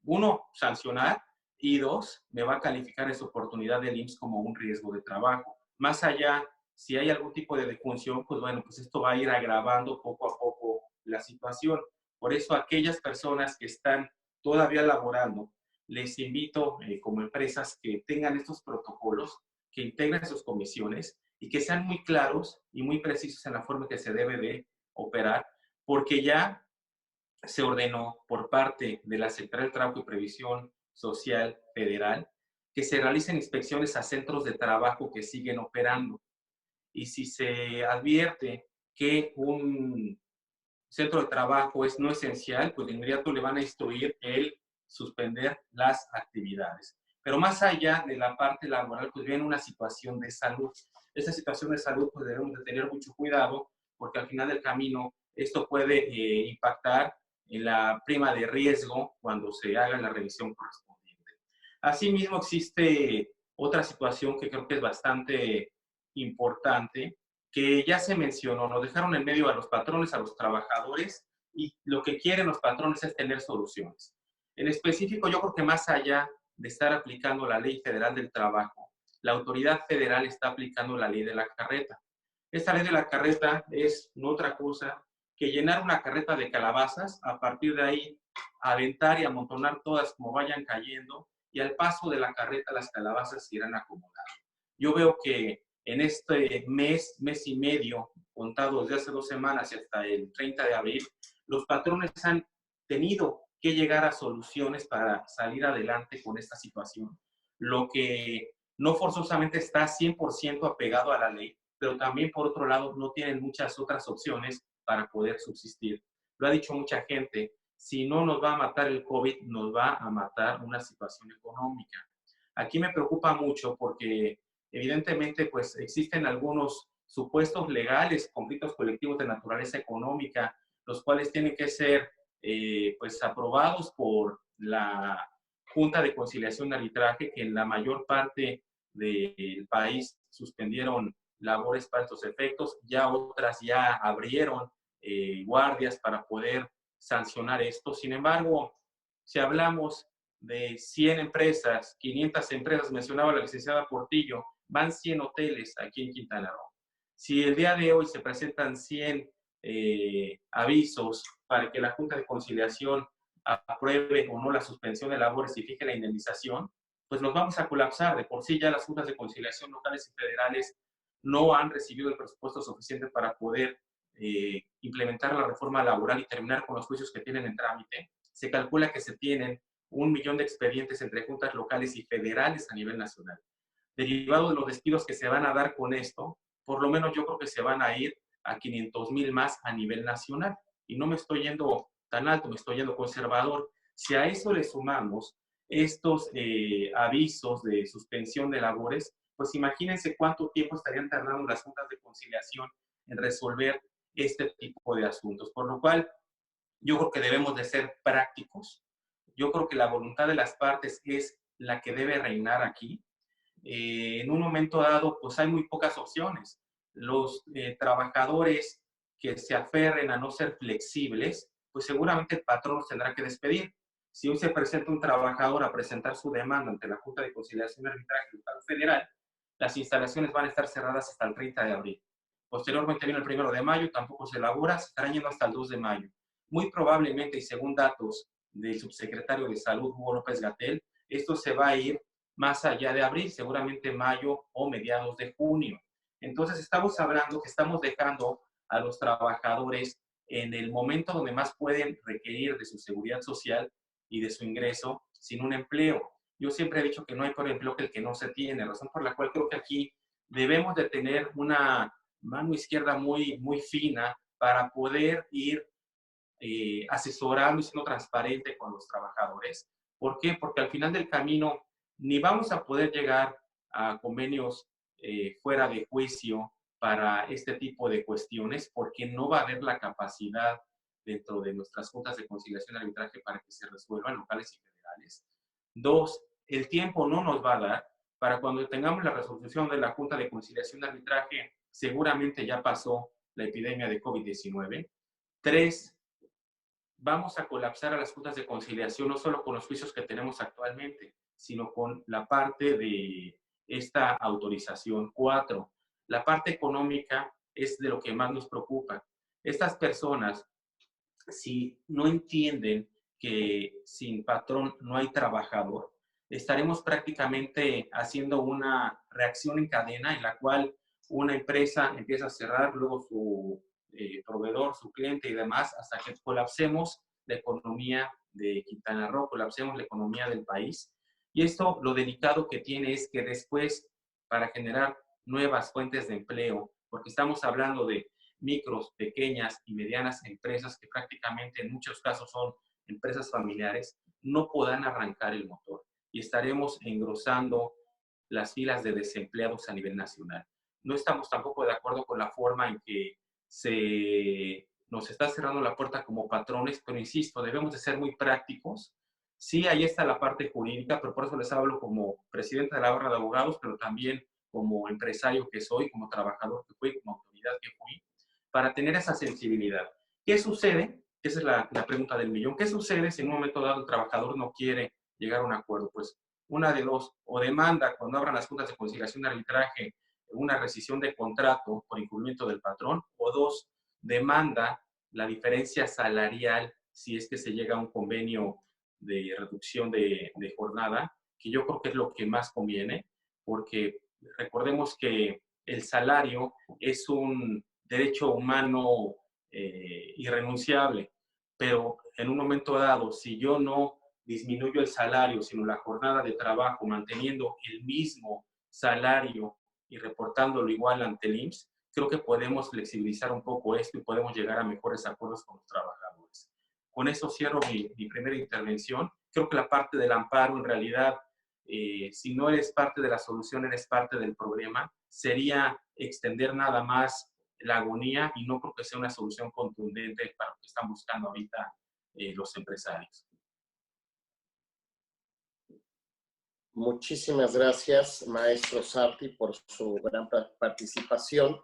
uno, sancionar y dos, me va a calificar esa oportunidad del IMSS como un riesgo de trabajo. Más allá, si hay algún tipo de defunción, pues bueno, pues esto va a ir agravando poco a poco la situación. Por eso aquellas personas que están todavía laborando, les invito como empresas que tengan estos protocolos, que integren sus comisiones y que sean muy claros y muy precisos en la forma que se debe de operar, porque ya se ordenó por parte de la Secretaría del Trabajo y Previsión Social Federal que se realicen inspecciones a centros de trabajo que siguen operando. Y si se advierte que un centro de trabajo es no esencial, pues de inmediato le van a instruir el suspender las actividades. Pero más allá de la parte laboral, pues viene una situación de salud. Esta situación de salud, pues debemos de tener mucho cuidado, porque al final del camino esto puede impactar en la prima de riesgo cuando se haga la revisión correspondiente. Asimismo, existe otra situación que creo que es bastante importante, que ya se mencionó, nos dejaron en medio a los patrones, a los trabajadores, y lo que quieren los patrones es tener soluciones. En específico, yo creo que más allá de estar aplicando la Ley Federal del Trabajo, la autoridad federal está aplicando la Ley de la Carreta. Esta Ley de la Carreta es no otra cosa que llenar una carreta de calabazas, a partir de ahí aventar y amontonar todas como vayan cayendo, y al paso de la carreta las calabazas se irán acomodando. Yo veo que en este mes, mes y medio, contado desde hace 2 semanas y hasta el 30 de abril, los patrones han tenido que llegar a soluciones para salir adelante con esta situación. Lo que no forzosamente está 100% apegado a la ley, pero también por otro lado no tienen muchas otras opciones para poder subsistir. Lo ha dicho mucha gente, si no nos va a matar el COVID, nos va a matar una situación económica. Aquí me preocupa mucho porque evidentemente pues existen algunos supuestos legales, conflictos colectivos de naturaleza económica, los cuales tienen que ser pues aprobados por la Junta de Conciliación y Arbitraje, que en la mayor parte del país suspendieron labores para estos efectos, ya otras ya abrieron guardias para poder sancionar esto. Sin embargo, si hablamos de 100 empresas, 500 empresas, mencionaba la licenciada Portillo, van 100 hoteles aquí en Quintana Roo. Si el día de hoy se presentan 100 avisos para que la Junta de Conciliación apruebe o no la suspensión de labores y fije la indemnización, pues nos vamos a colapsar. De por sí ya las juntas de conciliación locales y federales no han recibido el presupuesto suficiente para poder implementar la reforma laboral y terminar con los juicios que tienen en trámite. Se calcula que se tienen 1 millón de expedientes entre juntas locales y federales a nivel nacional. Derivado de los despidos que se van a dar con esto, por lo menos yo creo que se van a ir a 500,000 más a nivel nacional. Y no me estoy yendo tan alto, me estoy yendo conservador. Si a eso le sumamos estos avisos de suspensión de labores, pues imagínense cuánto tiempo estarían tardando las juntas de conciliación en resolver este tipo de asuntos. Por lo cual, yo creo que debemos de ser prácticos. Yo creo que la voluntad de las partes es la que debe reinar aquí. En un momento dado, pues hay muy pocas opciones. Los trabajadores que se aferren a no ser flexibles, pues seguramente el patrón los tendrá que despedir. Si hoy se presenta un trabajador a presentar su demanda ante la Junta de Conciliación y Arbitraje Local Federal, las instalaciones van a estar cerradas hasta el 30 de abril. Posteriormente viene el 1 de mayo, tampoco se elabora, se estarán yendo hasta el 2 de mayo. Muy probablemente, y según datos del subsecretario de Salud, Hugo López-Gatell, esto se va a ir más allá de abril, seguramente mayo o mediados de junio. Entonces estamos hablando que estamos dejando a los trabajadores en el momento donde más pueden requerir de su seguridad social y de su ingreso sin un empleo. Yo siempre he dicho que no hay peor empleo que el que no se tiene, razón por la cual creo que aquí debemos de tener una mano izquierda muy, muy fina para poder ir asesorando y siendo transparente con los trabajadores. ¿Por qué? Porque al final del camino ni vamos a poder llegar a convenios fuera de juicio, para este tipo de cuestiones porque no va a haber la capacidad dentro de nuestras juntas de conciliación y arbitraje para que se resuelvan locales y federales. Dos, el tiempo no nos va a dar. Para cuando tengamos la resolución de la Junta de Conciliación y Arbitraje, seguramente ya pasó la epidemia de COVID-19. Tres, vamos a colapsar a las juntas de conciliación no solo con los juicios que tenemos actualmente, sino con la parte de esta autorización. Cuatro, la parte económica es de lo que más nos preocupa. Estas personas, si no entienden que sin patrón no hay trabajador, estaremos prácticamente haciendo una reacción en cadena en la cual una empresa empieza a cerrar, luego su proveedor, su cliente y demás, hasta que colapsemos la economía de Quintana Roo, colapsemos la economía del país. Y esto, lo delicado que tiene es que después, para generar nuevas fuentes de empleo, porque estamos hablando de micros, pequeñas y medianas empresas que prácticamente en muchos casos son empresas familiares, no podrán arrancar el motor y estaremos engrosando las filas de desempleados a nivel nacional. No estamos tampoco de acuerdo con la forma en que nos está cerrando la puerta como patrones, pero insisto, debemos de ser muy prácticos. Sí, ahí está la parte jurídica, pero por eso les hablo como presidente de la Barra de Abogados, pero también como empresario que soy, como trabajador que fui, como autoridad que fui, para tener esa sensibilidad. ¿Qué sucede? Esa es la pregunta del millón. ¿Qué sucede si en un momento dado el trabajador no quiere llegar a un acuerdo? Pues una de dos, o demanda cuando abran las juntas de conciliación de arbitraje una rescisión de contrato por incumplimiento del patrón, o dos, demanda la diferencia salarial si es que se llega a un convenio de reducción de jornada, que yo creo que es lo que más conviene, porque recordemos que el salario es un derecho humano irrenunciable, pero en un momento dado, si yo no disminuyo el salario, sino la jornada de trabajo, manteniendo el mismo salario y reportándolo igual ante el IMSS, creo que podemos flexibilizar un poco esto y podemos llegar a mejores acuerdos con los trabajadores. Con eso cierro mi primera intervención. Creo que la parte del amparo, en realidad, si no eres parte de la solución, eres parte del problema. Sería extender nada más la agonía y no creo que sea una solución contundente para lo que están buscando ahorita los empresarios. Muchísimas gracias, maestro Sarti, por su gran participación.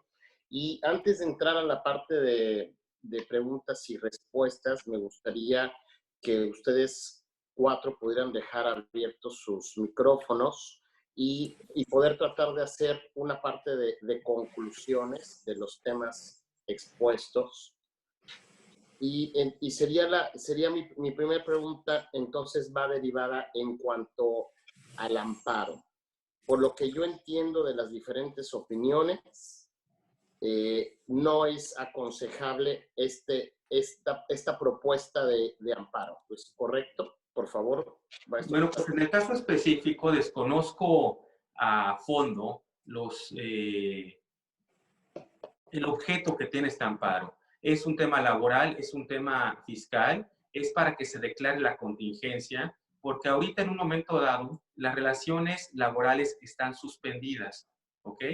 Y antes de entrar a la parte de preguntas y respuestas, me gustaría que ustedes cuatro pudieran dejar abiertos sus micrófonos y poder tratar de hacer una parte de conclusiones de los temas expuestos. Y sería mi primera pregunta, entonces va derivada en cuanto al amparo. Por lo que yo entiendo de las diferentes opiniones, no es aconsejable esta propuesta de amparo. ¿Es correcto? Por favor. Bueno, pues en el caso específico desconozco a fondo el objeto que tiene este amparo. Es un tema laboral, es un tema fiscal, es para que se declare la contingencia, porque ahorita en un momento dado las relaciones laborales están suspendidas, ¿ok?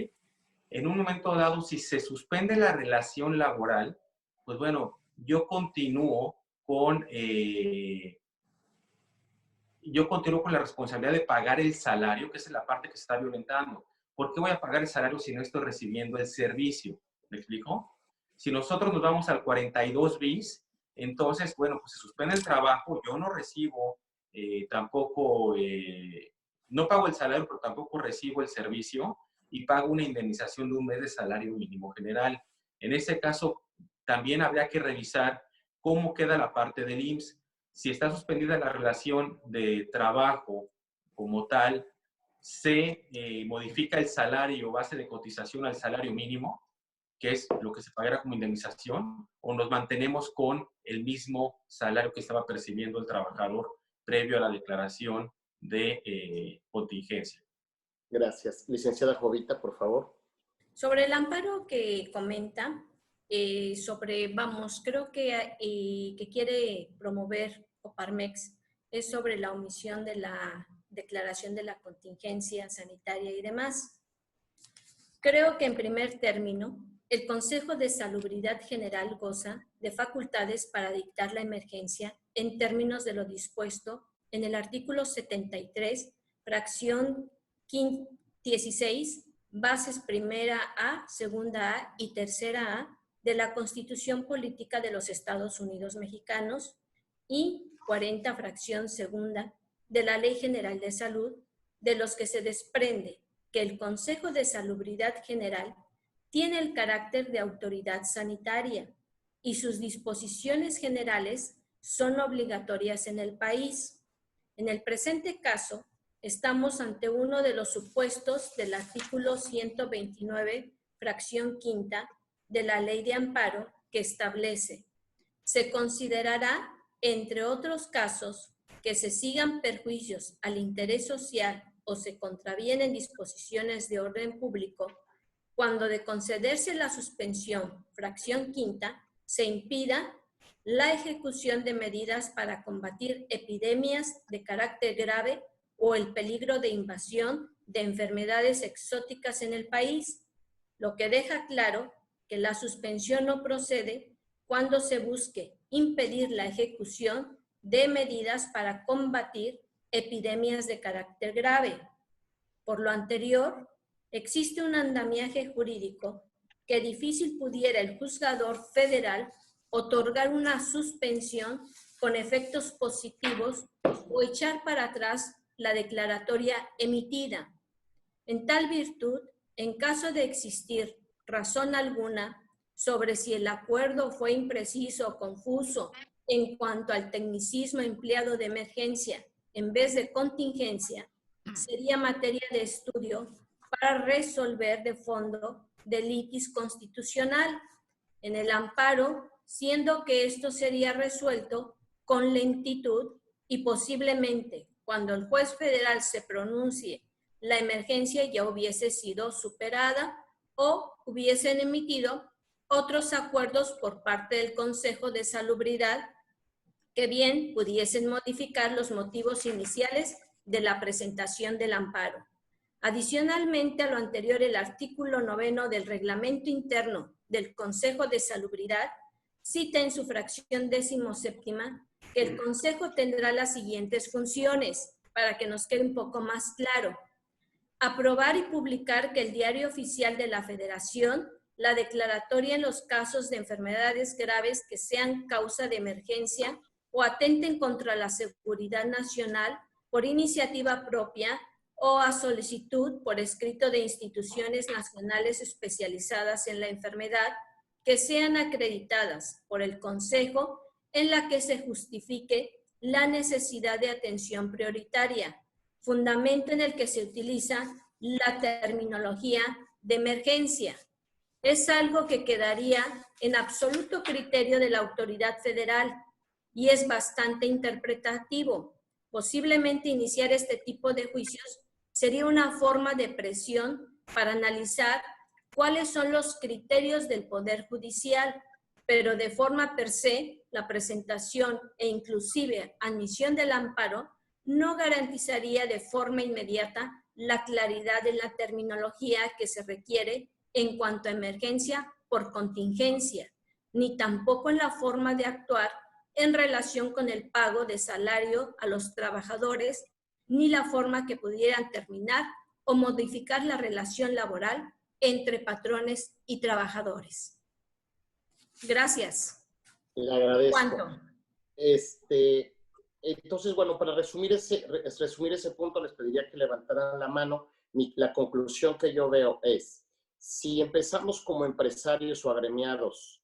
En un momento dado, si se suspende la relación laboral, pues bueno, yo continúo con la responsabilidad de pagar el salario, que es la parte que se está violentando. ¿Por qué voy a pagar el salario si no estoy recibiendo el servicio? ¿Me explico? Si nosotros nos vamos al 42 bis, entonces, bueno, pues se suspende el trabajo, yo no recibo tampoco, no pago el salario, pero tampoco recibo el servicio y pago una indemnización de un mes de salario mínimo general. En ese caso, también habría que revisar cómo queda la parte del IMSS. Si está suspendida la relación de trabajo como tal, se modifica el salario base de cotización al salario mínimo, que es lo que se pagará como indemnización, o nos mantenemos con el mismo salario que estaba percibiendo el trabajador previo a la declaración de contingencia. Gracias. Licenciada Jovita, por favor. Sobre el amparo que comenta, creo que quiere promover Coparmex es sobre la omisión de la declaración de la contingencia sanitaria y demás. Creo que en primer término, el Consejo de Salubridad General goza de facultades para dictar la emergencia en términos de lo dispuesto en el artículo 73, fracción 16, bases primera A, segunda A y tercera A de la Constitución Política de los Estados Unidos Mexicanos y 40, fracción segunda de la Ley General de Salud, de los que se desprende que el Consejo de Salubridad General tiene el carácter de autoridad sanitaria y sus disposiciones generales son obligatorias en el país. En el presente caso, estamos ante uno de los supuestos del artículo 129, fracción quinta, de la Ley de Amparo, que establece: se considerará, entre otros casos, que se sigan perjuicios al interés social o se contravienen disposiciones de orden público, cuando de concederse la suspensión, fracción quinta, se impida la ejecución de medidas para combatir epidemias de carácter grave o el peligro de invasión de enfermedades exóticas en el país, lo que deja claro que la suspensión no procede cuando se busque impedir la ejecución de medidas para combatir epidemias de carácter grave. Por lo anterior, existe un andamiaje jurídico que difícil pudiera el juzgador federal otorgar una suspensión con efectos positivos o echar para atrás la declaratoria emitida. En tal virtud, en caso de existir razón alguna sobre si el acuerdo fue impreciso o confuso en cuanto al tecnicismo empleado de emergencia en vez de contingencia, sería materia de estudio para resolver de fondo de litis constitucional en el amparo, siendo que esto sería resuelto con lentitud y posiblemente cuando el juez federal se pronuncie la emergencia ya hubiese sido superada o hubiesen emitido otros acuerdos por parte del Consejo de Salubridad que bien pudiesen modificar los motivos iniciales de la presentación del amparo. Adicionalmente a lo anterior, el artículo 9 del Reglamento Interno del Consejo de Salubridad cita en su fracción 17 que el Consejo tendrá las siguientes funciones, para que nos quede un poco más claro: aprobar y publicar que el Diario Oficial de la Federación la declaratoria en los casos de enfermedades graves que sean causa de emergencia o atenten contra la seguridad nacional por iniciativa propia o a solicitud por escrito de instituciones nacionales especializadas en la enfermedad que sean acreditadas por el Consejo en la que se justifique la necesidad de atención prioritaria, fundamento en el que se utiliza la terminología de emergencia. Es algo que quedaría en absoluto criterio de la autoridad federal y es bastante interpretativo. Posiblemente iniciar este tipo de juicios sería una forma de presión para analizar cuáles son los criterios del Poder Judicial, pero de forma per se, la presentación e inclusive admisión del amparo no garantizaría de forma inmediata la claridad de la terminología que se requiere en cuanto a emergencia por contingencia, ni tampoco en la forma de actuar en relación con el pago de salario a los trabajadores, ni la forma que pudieran terminar o modificar la relación laboral entre patrones y trabajadores. Gracias. Le agradezco. ¿Cuánto? Entonces, bueno, para resumir ese punto, les pediría que levantaran la mano. La conclusión que yo veo es: si empezamos como empresarios o agremiados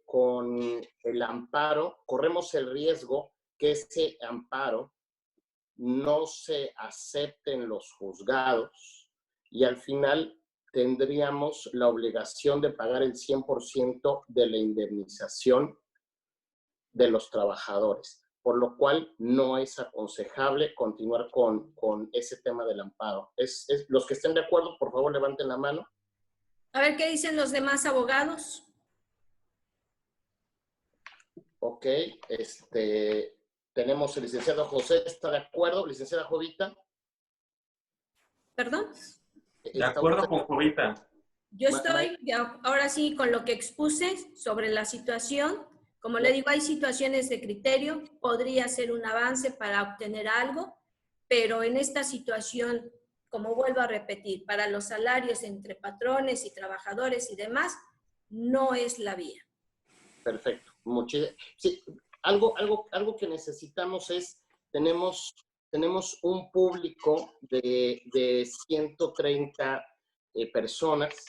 con el amparo, corremos el riesgo que ese amparo no se acepte en los juzgados y al final tendríamos la obligación de pagar el 100% de la indemnización de los trabajadores, por lo cual no es aconsejable continuar con ese tema del amparo. Los que estén de acuerdo, por favor, levanten la mano. A ver qué dicen los demás abogados. Ok, tenemos el licenciado José, ¿está de acuerdo? Licenciada Jovita. ¿Perdón? De acuerdo con Jovita. Yo estoy, ahora sí, con lo que expuse sobre la situación. Como le digo, hay situaciones de criterio, podría ser un avance para obtener algo, pero en esta situación, como vuelvo a repetir, para los salarios entre patrones y trabajadores y demás, no es la vía. Perfecto. Sí, algo que necesitamos es, tenemos un público de 130 personas.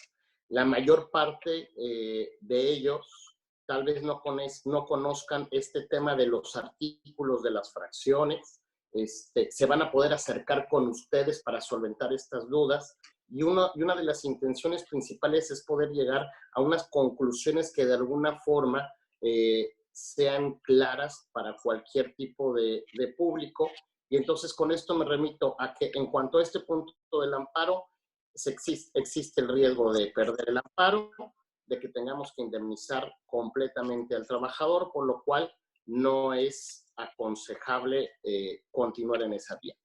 La mayor parte de ellos tal vez no conozcan este tema de los artículos de las fracciones. Se van a poder acercar con ustedes para solventar estas dudas. Y una de las intenciones principales es poder llegar a unas conclusiones que de alguna forma sean claras para cualquier tipo de público. Y entonces con esto me remito a que en cuanto a este punto del amparo, existe el riesgo de perder el amparo, de que tengamos que indemnizar completamente al trabajador, por lo cual no es aconsejable continuar en esa vía.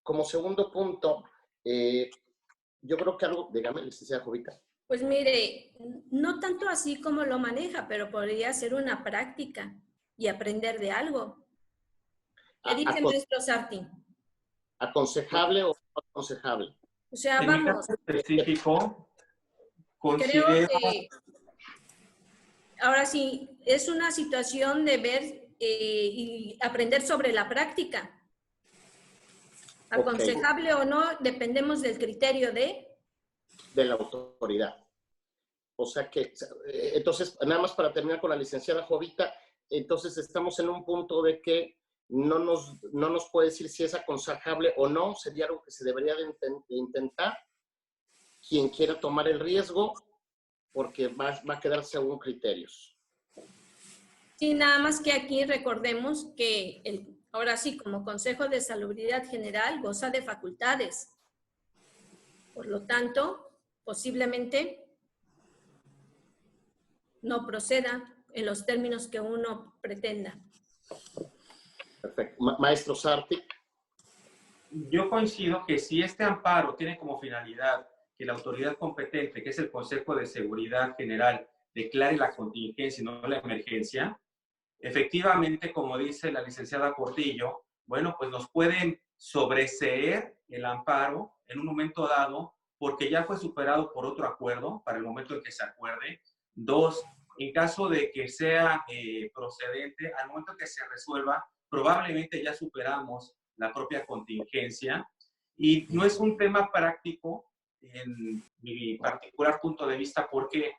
Como segundo punto, yo creo que algo, dígame, licenciada Jovita. Pues mire, no tanto así como lo maneja, pero podría ser una práctica y aprender de algo. ¿Qué dice maestro Sarti? ¿Aconsejable o no aconsejable? O sea, en vamos. mi caso específico, Creo considero... que ahora sí, es una situación de ver y aprender sobre la práctica. Aconsejable o no, dependemos del criterio de la autoridad. O sea que, entonces, nada más para terminar con la licenciada Jovita, entonces estamos en un punto de que no nos puede decir si es aconsejable o no, sería algo que se debería de intentar. Quien quiera tomar el riesgo, porque va a quedar según criterios. Sí, nada más que aquí recordemos que ahora sí, como Consejo de Salubridad General, goza de facultades. Por lo tanto, posiblemente no proceda en los términos que uno pretenda. Perfecto. Maestro Sarti. Yo coincido que si este amparo tiene como finalidad que la autoridad competente, que es el Consejo de Seguridad General, declare la contingencia y no la emergencia, efectivamente, como dice la licenciada Portillo, bueno, pues nos pueden sobreseer el amparo en un momento dado porque ya fue superado por otro acuerdo para el momento en que se acuerde. Dos, en caso de que sea procedente, al momento en que se resuelva, probablemente ya superamos la propia contingencia. Y no es un tema práctico en mi particular punto de vista. ¿Por qué?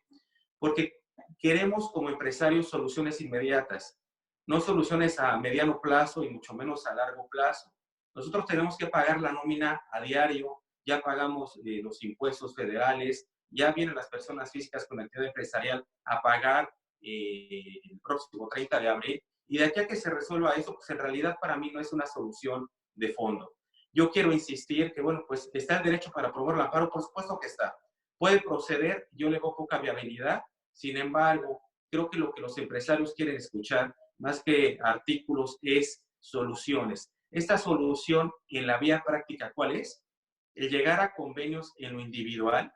Porque queremos como empresarios soluciones inmediatas, no soluciones a mediano plazo y mucho menos a largo plazo. Nosotros tenemos que pagar la nómina a diario, ya pagamos los impuestos federales, ya vienen las personas físicas con actividad empresarial a pagar el próximo 30 de abril, y de aquí a que se resuelva eso, pues en realidad para mí no es una solución de fondo. Yo quiero insistir que, bueno, pues está el derecho para promover el amparo, por supuesto que está. Puede proceder, yo le veo poca viabilidad. Sin embargo, creo que lo que los empresarios quieren escuchar, más que artículos, es soluciones. Esta solución en la vía práctica, ¿cuál es? El llegar a convenios en lo individual.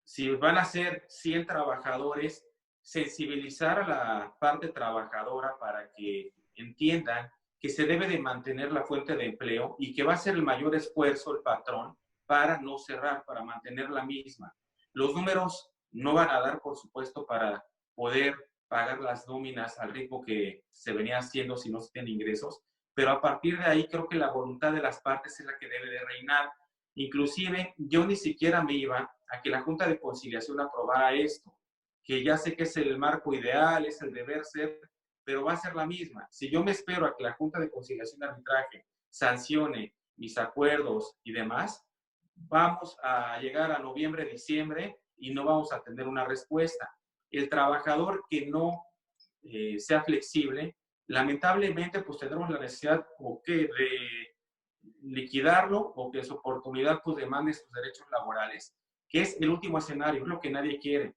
Si van a ser 100 trabajadores, sensibilizar a la parte trabajadora para que entiendan que se debe de mantener la fuente de empleo y que va a ser el mayor esfuerzo el patrón para no cerrar, para mantener la misma. Los números no van a dar, por supuesto, para poder pagar las nóminas al ritmo que se venía haciendo si no se tienen ingresos, pero a partir de ahí creo que la voluntad de las partes es la que debe de reinar. Inclusive, yo ni siquiera me iba a que la Junta de Conciliación aprobara esto, que ya sé que es el marco ideal, es el deber ser, pero va a ser la misma. Si yo me espero a que la Junta de Conciliación y Arbitraje sancione mis acuerdos y demás, vamos a llegar a noviembre, diciembre y no vamos a tener una respuesta. El trabajador que no sea flexible, lamentablemente pues tendremos la necesidad o que de liquidarlo o que su oportunidad pues demande sus derechos laborales, que es el último escenario, es lo que nadie quiere.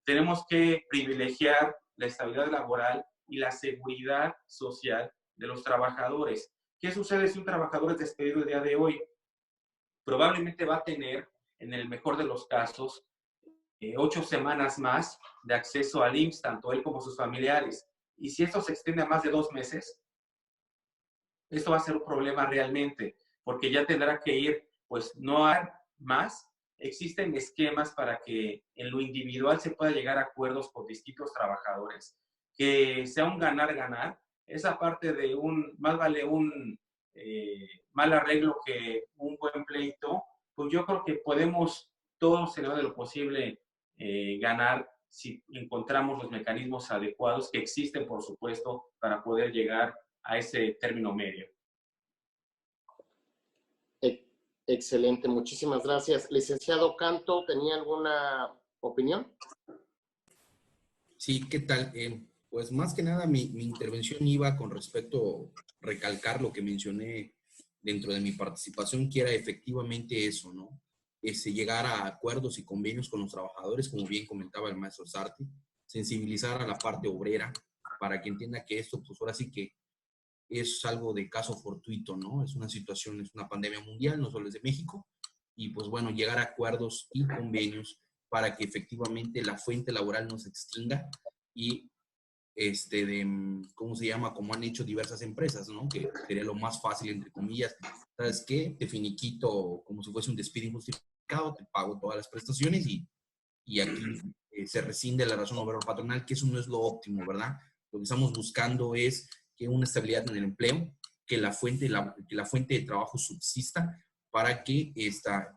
Tenemos que privilegiar la estabilidad laboral y la seguridad social de los trabajadores. ¿Qué sucede si un trabajador es despedido el día de hoy? Probablemente va a tener, en el mejor de los casos, 8 semanas más de acceso al IMSS, tanto él como sus familiares. Y si esto se extiende a más de 2 meses, esto va a ser un problema realmente, porque ya tendrá que ir, pues no hay más. Existen esquemas para que en lo individual se pueda llegar a acuerdos con distintos trabajadores, que sea un ganar-ganar. Esa parte de más vale un mal arreglo que un buen pleito, pues yo creo que podemos todos, en lo de lo posible, ganar si encontramos los mecanismos adecuados que existen, por supuesto, para poder llegar a ese término medio. Excelente, muchísimas gracias. Licenciado Canto, ¿tenía alguna opinión? Sí, ¿qué tal? Pues más que nada mi intervención iba con respecto a recalcar lo que mencioné dentro de mi participación, que era efectivamente eso, ¿no? Llegar a acuerdos y convenios con los trabajadores, como bien comentaba el maestro Sarti, sensibilizar a la parte obrera para que entienda que esto, pues ahora sí que es algo de caso fortuito, ¿no? Es una situación, es una pandemia mundial, no solo es de México, y pues bueno, llegar a acuerdos y convenios para que efectivamente la fuente laboral no se extinga y ¿cómo se llama? Como han hecho diversas empresas, ¿no? Que sería lo más fácil, entre comillas. ¿Sabes qué? Te finiquito como si fuese un despido injustificado, te pago todas las prestaciones y aquí se rescinde la razón obrero patronal, que eso no es lo óptimo, ¿verdad? Lo que estamos buscando es que una estabilidad en el empleo, que la fuente de trabajo subsista para que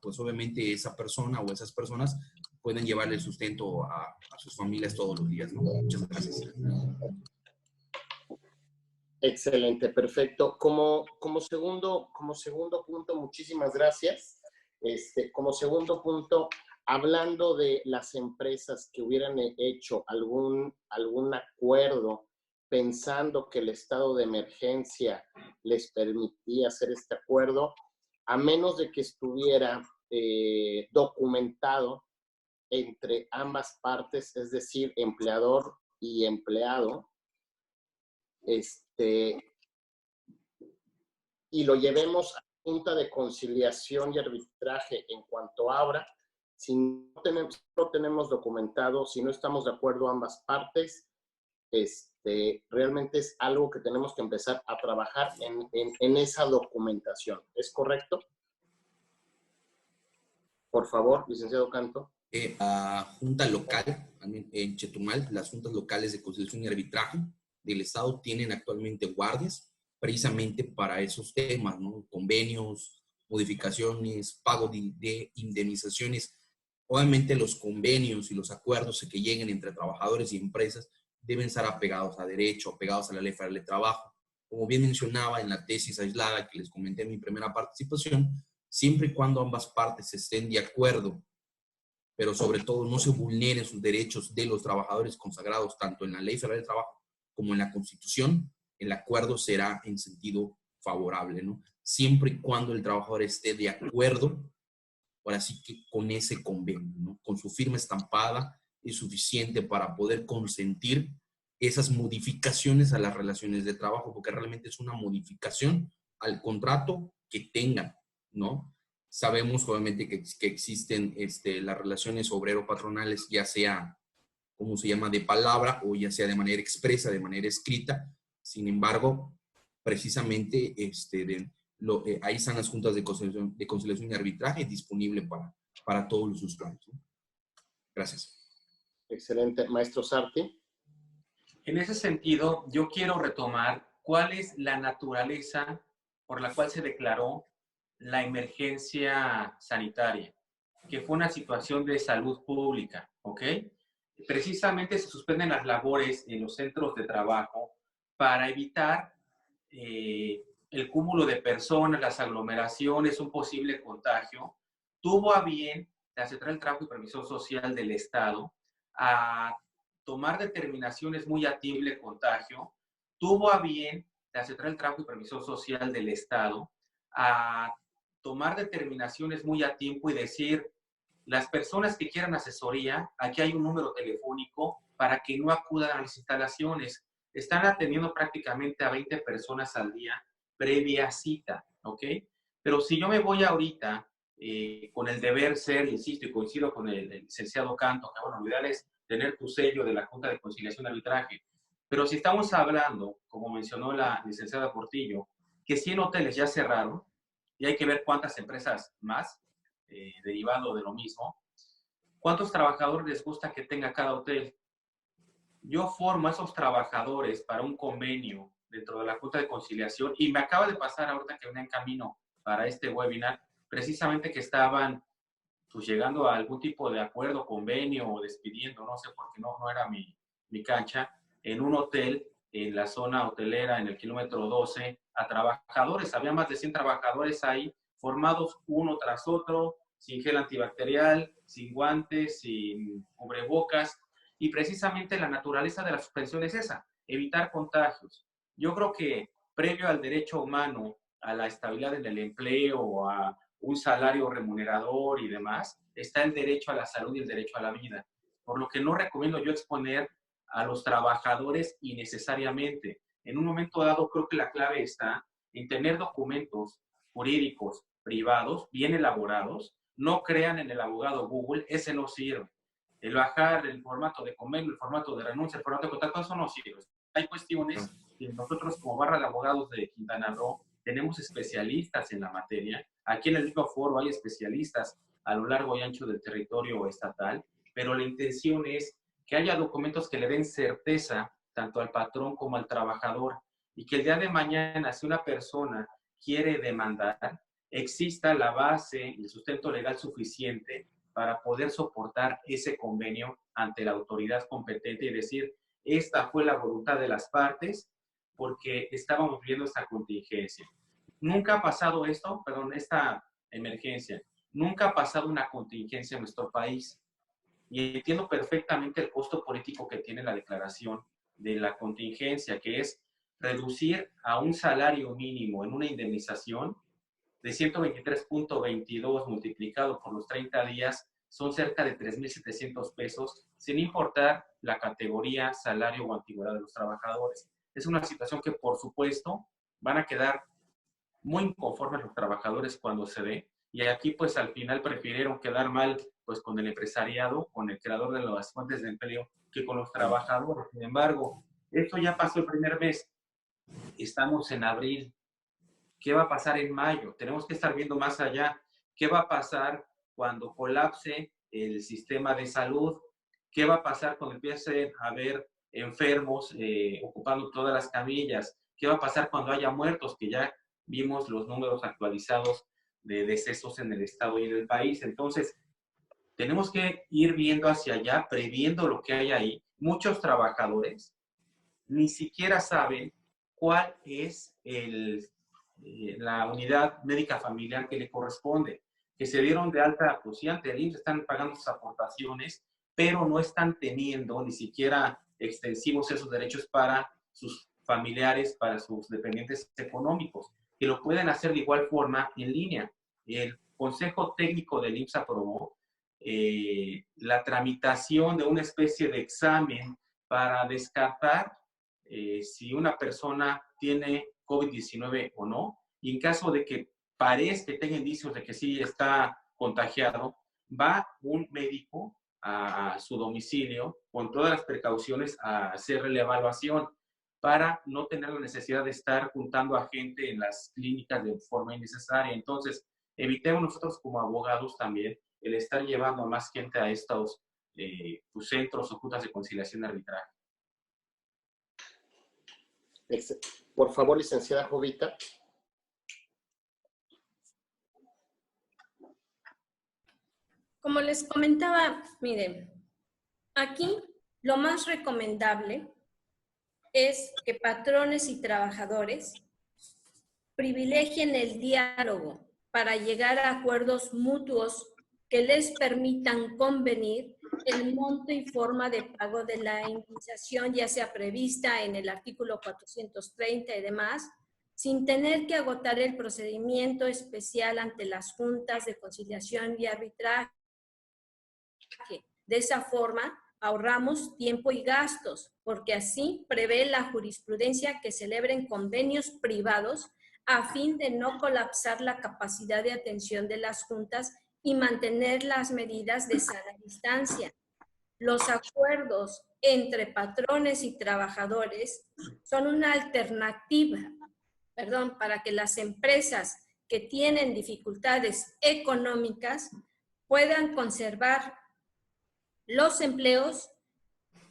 pues obviamente esa persona o esas personas puedan llevarle el sustento a sus familias todos los días, ¿no? Muchas gracias. Excelente, perfecto. Como segundo punto, muchísimas gracias. Como segundo punto, hablando de las empresas que hubieran hecho algún acuerdo pensando que el estado de emergencia les permitía hacer este acuerdo, a menos de que estuviera documentado entre ambas partes, es decir, empleador y empleado, y lo llevemos a Junta de Conciliación y Arbitraje en cuanto abra, si no tenemos documentado, si no estamos de acuerdo ambas partes, realmente es algo que tenemos que empezar a trabajar en esa documentación. ¿Es correcto? Por favor, licenciado Canto. La Junta Local, en Chetumal, las Juntas Locales de Conciliación y Arbitraje del Estado tienen actualmente guardias precisamente para esos temas, ¿no? Convenios, modificaciones, pago de indemnizaciones. Obviamente los convenios y los acuerdos que lleguen entre trabajadores y empresas deben estar apegados a derecho, apegados a la Ley Federal de Trabajo. Como bien mencionaba en la tesis aislada que les comenté en mi primera participación, siempre y cuando ambas partes estén de acuerdo, pero sobre todo no se vulneren sus derechos de los trabajadores consagrados tanto en la Ley Federal de Trabajo como en la Constitución, el acuerdo será en sentido favorable, ¿no? Siempre y cuando el trabajador esté de acuerdo, ahora sí que con ese convenio, ¿no? Con su firma estampada es suficiente para poder consentir esas modificaciones a las relaciones de trabajo, porque realmente es una modificación al contrato que tengan, ¿no? Sabemos obviamente que existen las relaciones obrero-patronales, ya sea, ¿cómo se llama?, de palabra o ya sea de manera expresa, de manera escrita. Sin embargo, precisamente ahí están las juntas de conciliación y arbitraje disponibles para todos los usuarios, ¿no? Gracias. Excelente. Maestro Sarti. En ese sentido, yo quiero retomar cuál es la naturaleza por la cual se declaró la emergencia sanitaria, que fue una situación de salud pública, ¿ok? Precisamente se suspenden las labores en los centros de trabajo para evitar el cúmulo de personas, las aglomeraciones, un posible contagio. Tuvo a bien la Secretaría del Trabajo y Previsión Social del Estado a tomar determinaciones muy a tiempo de contagio. Tuvo a bien la Secretaría del Trabajo y Previsión Social del Estado a tomar determinaciones muy a tiempo y decir, las personas que quieran asesoría, aquí hay un número telefónico para que no acudan a las instalaciones. Están atendiendo prácticamente a 20 personas al día, previa cita, ¿ok? Pero si yo me voy ahorita con el deber ser, insisto, y coincido con el licenciado Canto, que bueno, lo ideal es tener tu sello de la Junta de Conciliación y Arbitraje, pero si estamos hablando, como mencionó la licenciada Portillo, que 100 hoteles ya cerraron, y hay que ver cuántas empresas más, derivado de lo mismo, ¿cuántos trabajadores les gusta que tenga cada hotel? Yo formo a esos trabajadores para un convenio dentro de la Junta de Conciliación y me acaba de pasar ahorita que venía en camino para este webinar, precisamente que estaban pues llegando a algún tipo de acuerdo, convenio o despidiendo, no sé, porque no era mi cancha, en un hotel en la zona hotelera, en el kilómetro 12, a trabajadores. Había más de 100 trabajadores ahí, formados uno tras otro, sin gel antibacterial, sin guantes, sin cubrebocas. Y precisamente la naturaleza de la suspensión es esa, evitar contagios. Yo creo que previo al derecho humano, a la estabilidad en el empleo, a un salario remunerador y demás, está el derecho a la salud y el derecho a la vida. Por lo que no recomiendo yo exponer a los trabajadores innecesariamente. En un momento dado, creo que la clave está en tener documentos jurídicos privados, bien elaborados. No crean en el abogado Google, ese no sirve. El bajar el formato de convenio, el formato de renuncia, el formato de contrato, eso no sirve. Hay cuestiones que nosotros como barra de abogados de Quintana Roo tenemos especialistas en la materia. Aquí en el mismo foro hay especialistas a lo largo y ancho del territorio estatal, pero la intención es que haya documentos que le den certeza tanto al patrón como al trabajador y que el día de mañana, si una persona quiere demandar, exista la base y el sustento legal suficiente para poder soportar ese convenio ante la autoridad competente y decir, esta fue la voluntad de las partes porque estábamos viendo esta contingencia. Nunca ha pasado esto, perdón, esta emergencia, nunca ha pasado una contingencia en nuestro país. Y entiendo perfectamente el costo político que tiene la declaración de la contingencia, que es reducir a un salario mínimo en una indemnización de 123.22 multiplicado por los 30 días, son cerca de 3.700 pesos, sin importar la categoría, salario o antigüedad de los trabajadores. Es una situación que, por supuesto, van a quedar muy inconformes los trabajadores cuando se dé, y aquí pues al final prefirieron quedar mal pues con el empresariado, con el creador de las fuentes de empleo, que con los trabajadores. Sin embargo, esto ya pasó el primer mes, estamos en abril. ¿Qué va a pasar en mayo? Tenemos que estar viendo más allá. ¿Qué va a pasar cuando colapse el sistema de salud? ¿Qué va a pasar cuando empiece a haber enfermos ocupando todas las camillas? ¿Qué va a pasar cuando haya muertos? Que ya vimos los números actualizados de decesos en el estado y en el país. Entonces, tenemos que ir viendo hacia allá, previendo lo que hay ahí. Muchos trabajadores ni siquiera saben cuál es la unidad médica familiar que le corresponde, que se dieron de alta, pues sí, ante el IMSS, están pagando sus aportaciones, pero no están teniendo ni siquiera extensivos esos derechos para sus familiares, para sus dependientes económicos, que lo pueden hacer de igual forma en línea. El Consejo Técnico del IMSS aprobó la tramitación de una especie de examen para descartar si una persona tiene COVID-19 o no, y en caso de que parezca que tenga indicios de que sí está contagiado, va un médico a su domicilio con todas las precauciones a hacer la evaluación para no tener la necesidad de estar juntando a gente en las clínicas de forma innecesaria. Entonces, evitemos nosotros como abogados también el estar llevando a más gente a estos centros o juntas de conciliación y arbitraje. Por favor, licenciada Jovita. Como les comentaba, miren, aquí lo más recomendable es que patrones y trabajadores privilegien el diálogo para llegar a acuerdos mutuos que les permitan convenir el monto y forma de pago de la indemnización, ya sea prevista en el artículo 430 y demás, sin tener que agotar el procedimiento especial ante las juntas de conciliación y arbitraje. De esa forma, ahorramos tiempo y gastos, porque así prevé la jurisprudencia que celebren convenios privados a fin de no colapsar la capacidad de atención de las juntas y mantener las medidas de sana distancia. Los acuerdos entre patrones y trabajadores son una alternativa, para que las empresas que tienen dificultades económicas puedan conservar los empleos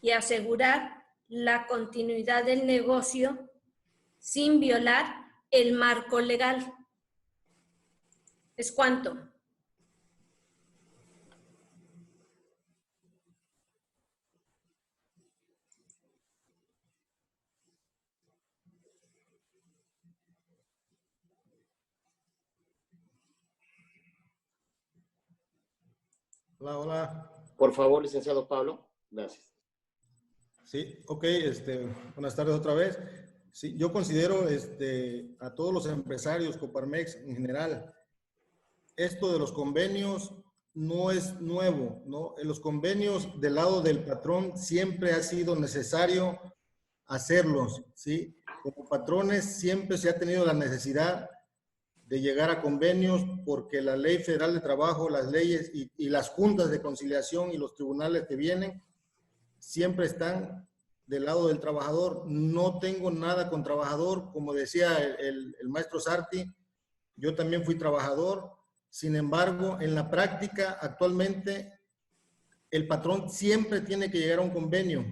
y asegurar la continuidad del negocio sin violar el marco legal. ¿Es cuánto? Hola, hola. Por favor, licenciado Pablo. Gracias. Sí, ok, buenas tardes otra vez. Sí, yo considero a todos los empresarios, Coparmex en general, esto de los convenios no es nuevo, ¿no? En los convenios del lado del patrón siempre ha sido necesario hacerlos, ¿sí? Como patrones siempre se ha tenido la necesidad de llegar a convenios porque la Ley Federal de Trabajo, las leyes y las juntas de conciliación y los tribunales que vienen siempre están del lado del trabajador. No tengo nada con trabajador, como decía el maestro Sarti, yo también fui trabajador. Sin embargo, en la práctica, actualmente, el patrón siempre tiene que llegar a un convenio.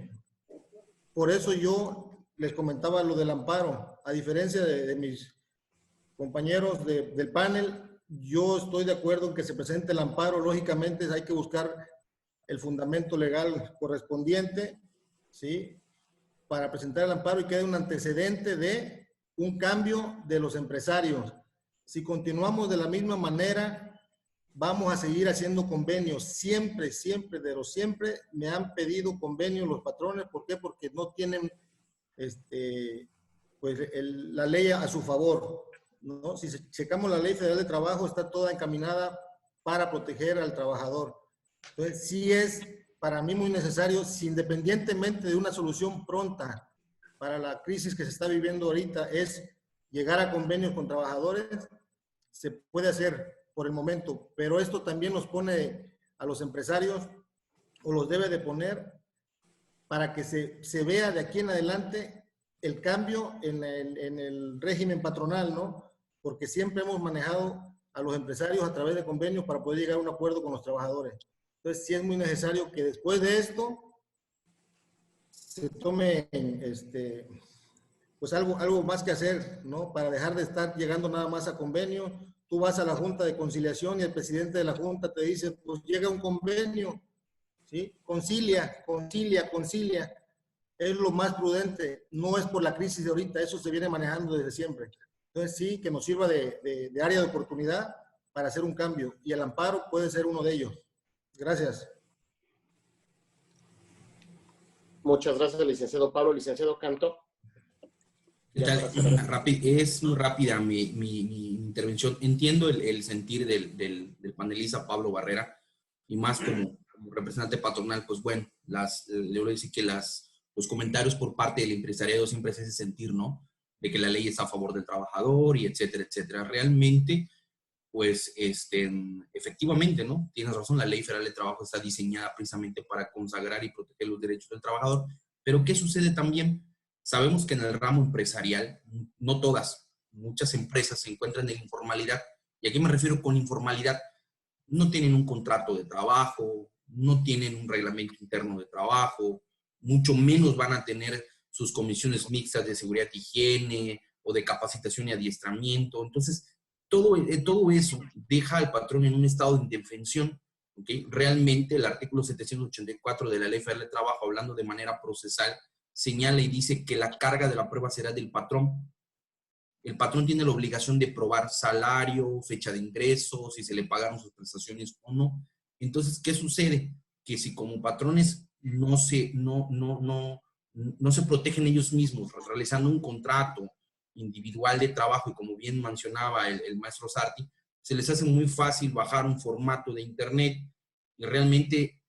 Por eso yo les comentaba lo del amparo. A diferencia de mis compañeros del panel, yo estoy de acuerdo en que se presente el amparo. Lógicamente, hay que buscar el fundamento legal correspondiente, ¿sí?, para presentar el amparo y quede un antecedente de un cambio de los empresarios. Si continuamos de la misma manera, vamos a seguir haciendo convenios. Siempre, siempre, de los siempre, me han pedido convenios los patrones. ¿Por qué? Porque no tienen la ley a su favor, ¿no? Si checamos la Ley Federal de Trabajo, está toda encaminada para proteger al trabajador. Entonces, sí es para mí muy necesario, si independientemente de una solución pronta para la crisis que se está viviendo ahorita, es llegar a convenios con trabajadores, se puede hacer por el momento, pero esto también nos pone a los empresarios, o los debe de poner, para que se vea de aquí en adelante el cambio en el régimen patronal, ¿no? Porque siempre hemos manejado a los empresarios a través de convenios para poder llegar a un acuerdo con los trabajadores. Entonces, sí es muy necesario que después de esto se tome pues algo más que hacer, ¿no? Para dejar de estar llegando nada más a convenio. Tú vas a la Junta de Conciliación y el presidente de la Junta te dice, pues llega un convenio, ¿sí? Concilia. Es lo más prudente. No es por la crisis de ahorita, eso se viene manejando desde siempre. Entonces, sí, que nos sirva de área de oportunidad para hacer un cambio. Y el amparo puede ser uno de ellos. Gracias. Muchas gracias, licenciado Pablo. Licenciado Canto. ¿Qué tal? Es muy rápida mi intervención. Entiendo el sentir del panelista Pablo Barrera, y más como representante patronal, pues bueno, le voy a decir que los comentarios por parte del empresariado siempre es ese sentir, ¿no? De que la ley está a favor del trabajador y etcétera, etcétera. Realmente, pues, efectivamente, ¿no? Tienes razón, la Ley Federal de Trabajo está diseñada precisamente para consagrar y proteger los derechos del trabajador. Pero, ¿qué sucede también? Sabemos que en el ramo empresarial, no todas, muchas empresas se encuentran en informalidad. ¿Y a qué me refiero con informalidad? No tienen un contrato de trabajo, no tienen un reglamento interno de trabajo, mucho menos van a tener sus comisiones mixtas de seguridad y higiene o de capacitación y adiestramiento. Entonces, todo eso deja al patrón en un estado de indefensión, ¿okay? Realmente el artículo 784 de la Ley Federal de Trabajo, hablando de manera procesal, señala y dice que la carga de la prueba será del patrón. El patrón tiene la obligación de probar salario, fecha de ingreso, si se le pagaron sus prestaciones o no. Entonces, ¿qué sucede? Que si como patrones no se protegen ellos mismos realizando un contrato individual de trabajo, y como bien mencionaba el maestro Sarti, se les hace muy fácil bajar un formato de internet, y realmente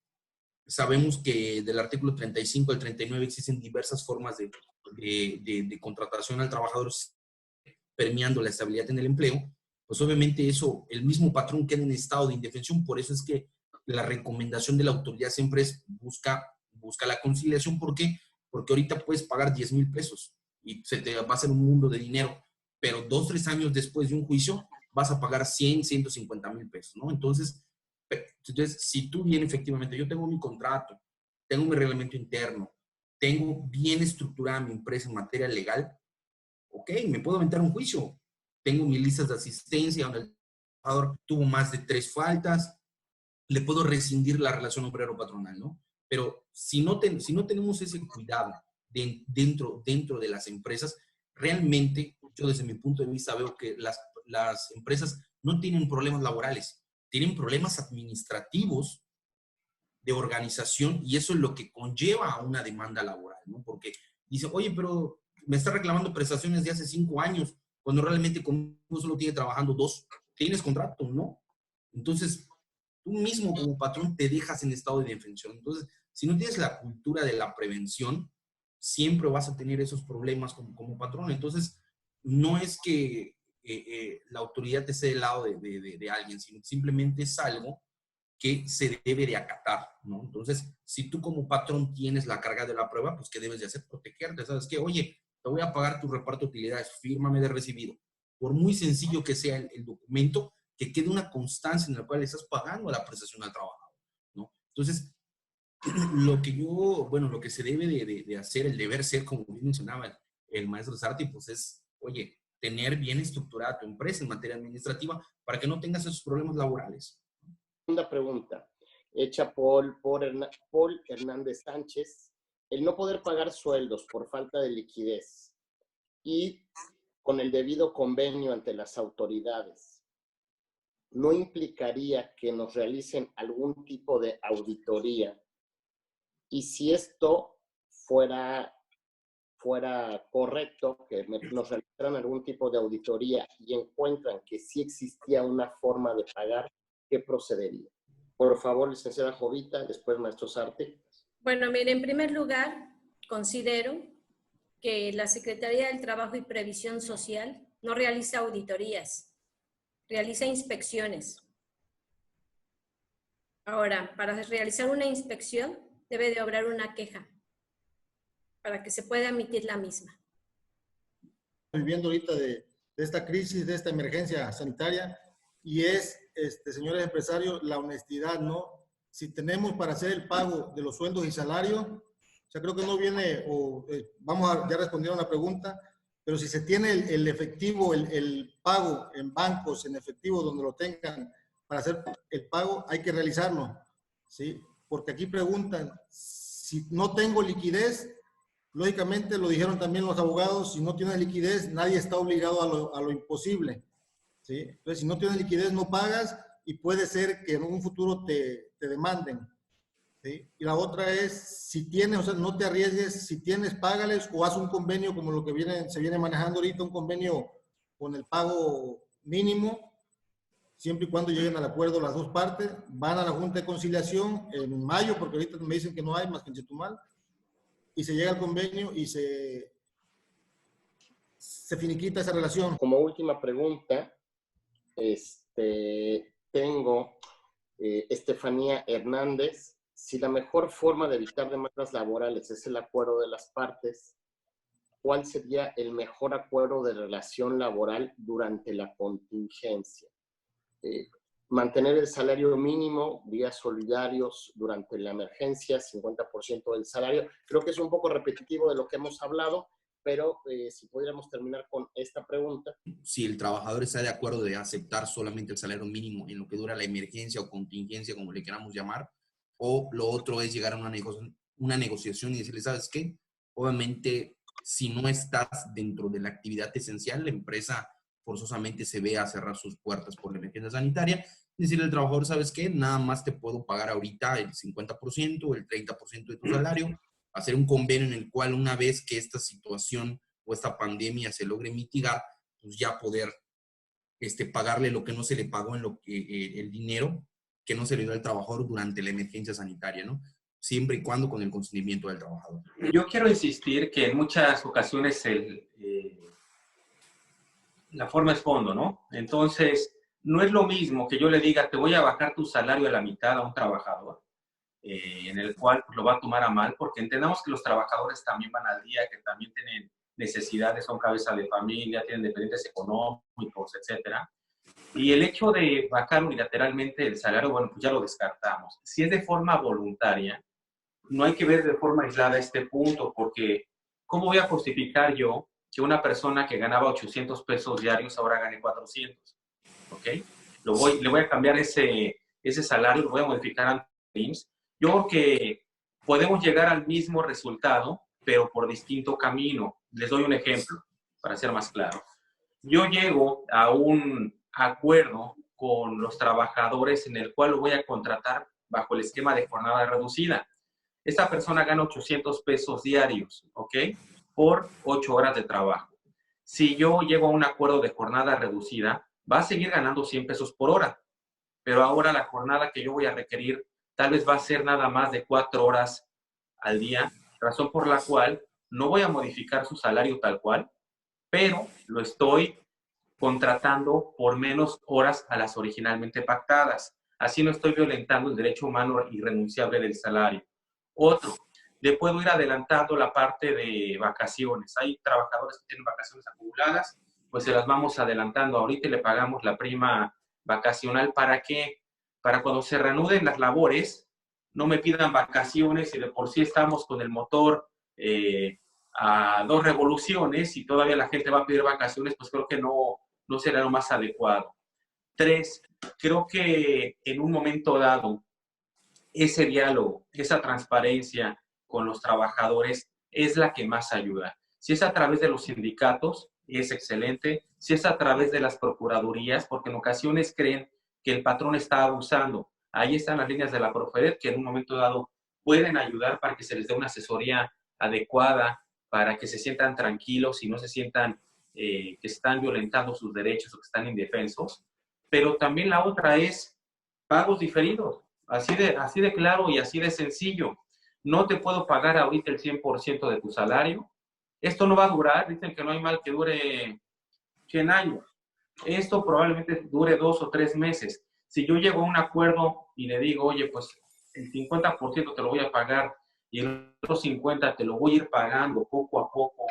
sabemos que del artículo 35 al 39 existen diversas formas de contratación al trabajador permeando la estabilidad en el empleo, pues obviamente eso, el mismo patrón queda en estado de indefensión. Por eso es que la recomendación de la autoridad siempre es busca la conciliación. ¿Por qué? Porque ahorita puedes pagar 10,000 pesos y se te va a hacer un mundo de dinero, pero 2, 3 años después de un juicio vas a pagar 100, 150,000 pesos, ¿no? Entonces, si tú bien efectivamente, yo tengo mi contrato, tengo mi reglamento interno, tengo bien estructurada mi empresa en materia legal, ok, me puedo aventar un juicio. Tengo mis listas de asistencia donde el trabajador tuvo más de 3 faltas, le puedo rescindir la relación obrero-patronal, ¿no? Pero si no tenemos ese cuidado dentro de las empresas, realmente, yo desde mi punto de vista veo que las empresas no tienen problemas laborales, tienen problemas administrativos de organización, y eso es lo que conlleva a una demanda laboral, ¿no? Porque dice, oye, pero me está reclamando prestaciones de hace 5 años, cuando realmente conmigo solo tiene trabajando 2. ¿Tienes contrato? No. Entonces, tú mismo como patrón te dejas en estado de indefensión. Entonces, si no tienes la cultura de la prevención, siempre vas a tener esos problemas como patrón. Entonces, no es que la autoridad te esté del lado de alguien, sino simplemente es algo que se debe de acatar, ¿no? Entonces, si tú como patrón tienes la carga de la prueba, pues ¿qué debes de hacer? Protegerte, ¿sabes qué? Oye, te voy a pagar tu reparto de utilidades, fírmame de recibido. Por muy sencillo que sea el documento, que quede una constancia en la cual estás pagando la prestación al trabajador, ¿no? Entonces, lo que se debe de hacer, el deber ser, como bien mencionaba el maestro Sarti, pues es, oye, tener bien estructurada tu empresa en materia administrativa para que no tengas esos problemas laborales. Segunda pregunta, hecha por Paul Hernández Sánchez. El no poder pagar sueldos por falta de liquidez y con el debido convenio ante las autoridades, ¿no implicaría que nos realicen algún tipo de auditoría? Y si esto fuera correcto, que nos realizaran algún tipo de auditoría y encuentran que sí existía una forma de pagar, ¿qué procedería? Por favor, licenciada Jovita, después maestro Sarti. Bueno, mire, en primer lugar, considero que la Secretaría del Trabajo y Previsión Social no realiza auditorías, realiza inspecciones. Ahora, para realizar una inspección, debe de obrar una queja para que se pueda emitir la misma. Viviendo ahorita de esta crisis, de esta emergencia sanitaria, y es, señores empresarios, la honestidad, ¿no? Si tenemos para hacer el pago de los sueldos y salarios, o sea, creo que no viene, ya respondieron la pregunta, pero si se tiene el efectivo, el pago en bancos, en efectivo, donde lo tengan para hacer el pago, hay que realizarlo, ¿sí? Porque aquí preguntan, si no tengo liquidez, lógicamente lo dijeron también los abogados, si no tienes liquidez, nadie está obligado a lo imposible, ¿sí? Entonces, si no tienes liquidez, no pagas y puede ser que en un futuro te demanden, ¿sí? Y la otra es, si tienes, o sea, no te arriesgues, si tienes, págales o haz un convenio como lo que se viene manejando ahorita, un convenio con el pago mínimo, siempre y cuando lleguen al acuerdo las dos partes. Van a la Junta de Conciliación en mayo, porque ahorita me dicen que no hay más que en Chetumal, y se llega al convenio y se finiquita esa relación. Como última pregunta, tengo Estefanía Hernández. Si la mejor forma de evitar demandas laborales es el acuerdo de las partes, ¿cuál sería el mejor acuerdo de relación laboral durante la contingencia? Mantener el salario mínimo, días solidarios durante la emergencia, 50% del salario. Creo que es un poco repetitivo de lo que hemos hablado, pero si pudiéramos terminar con esta pregunta. Si el trabajador está de acuerdo de aceptar solamente el salario mínimo en lo que dura la emergencia o contingencia, como le queramos llamar, o lo otro es llegar a una negociación y decirle, ¿sabes qué? Obviamente, si no estás dentro de la actividad esencial, la empresa forzosamente se ve a cerrar sus puertas por la emergencia sanitaria. Decirle al trabajador, ¿sabes qué? Nada más te puedo pagar ahorita el 50% o el 30% de tu salario. Hacer un convenio en el cual una vez que esta situación o esta pandemia se logre mitigar, pues ya poder pagarle lo que no se le pagó en lo que el dinero que no se le dio al trabajador durante la emergencia sanitaria, ¿no? Siempre y cuando con el consentimiento del trabajador. Yo quiero insistir que en muchas ocasiones la forma es fondo, ¿no? Entonces, no es lo mismo que yo le diga, te voy a bajar tu salario a la mitad a un trabajador, en el cual pues, lo va a tomar a mal, porque entendamos que los trabajadores también van al día, que también tienen necesidades, son cabeza de familia, tienen dependientes económicos, etcétera. Y el hecho de bajar unilateralmente el salario, bueno, pues ya lo descartamos. Si es de forma voluntaria, no hay que ver de forma aislada este punto, porque ¿cómo voy a justificar yo que una persona que ganaba 800 pesos diarios ahora gane 400? ¿Ok? Le voy a cambiar ese salario, lo voy a modificar ante IMSS. Yo creo que podemos llegar al mismo resultado, pero por distinto camino. Les doy un ejemplo, para ser más claro. Yo llego a un acuerdo con los trabajadores en el cual lo voy a contratar bajo el esquema de jornada reducida. Esta persona gana 800 pesos diarios, ¿ok? Por 8 horas de trabajo. Si yo llego a un acuerdo de jornada reducida, va a seguir ganando 100 pesos por hora, pero ahora la jornada que yo voy a requerir tal vez va a ser nada más de 4 horas al día, razón por la cual no voy a modificar su salario tal cual, pero lo estoy contratando por menos horas a las originalmente pactadas. Así no estoy violentando el derecho humano irrenunciable del salario. Otro, le puedo ir adelantando la parte de vacaciones. Hay trabajadores que tienen vacaciones acumuladas, pues se las vamos adelantando ahorita y le pagamos la prima vacacional. ¿Para qué? Para cuando se reanuden las labores, no me pidan vacaciones y de por sí estamos con el motor a 2 revoluciones y todavía la gente va a pedir vacaciones, pues creo que no será lo más adecuado. 3, creo que en un momento dado, ese diálogo, esa transparencia con los trabajadores es la que más ayuda. Si es a través de los sindicatos, es excelente. Si es a través de las procuradurías, porque en ocasiones creen que el patrón está abusando. Ahí están las líneas de la Profedet que en un momento dado pueden ayudar para que se les dé una asesoría adecuada, para que se sientan tranquilos y no se sientan que están violentando sus derechos o que están indefensos. Pero también la otra es pagos diferidos. Así de claro y así de sencillo. No te puedo pagar ahorita el 100% de tu salario. Esto no va a durar. Dicen que no hay mal que dure 100 años. Esto probablemente dure 2 o 3 meses. Si yo llego a un acuerdo y le digo, oye, pues el 50% te lo voy a pagar y el otro 50% te lo voy a ir pagando poco a poco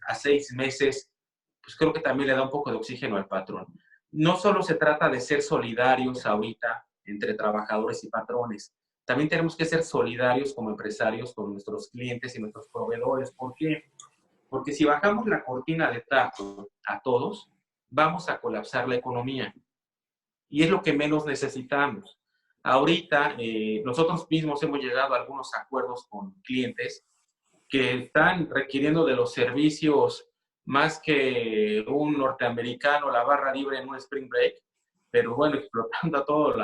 a 6 meses, pues creo que también le da un poco de oxígeno al patrón. No solo se trata de ser solidarios ahorita entre trabajadores y patrones, también tenemos que ser solidarios como empresarios con nuestros clientes y nuestros proveedores. ¿Por qué? Porque si bajamos la cortina de trato a todos, vamos a colapsar la economía. Y es lo que menos necesitamos. Ahorita, nosotros mismos hemos llegado a algunos acuerdos con clientes que están requiriendo de los servicios más que un norteamericano, la barra libre en un spring break, pero bueno, explotando a todo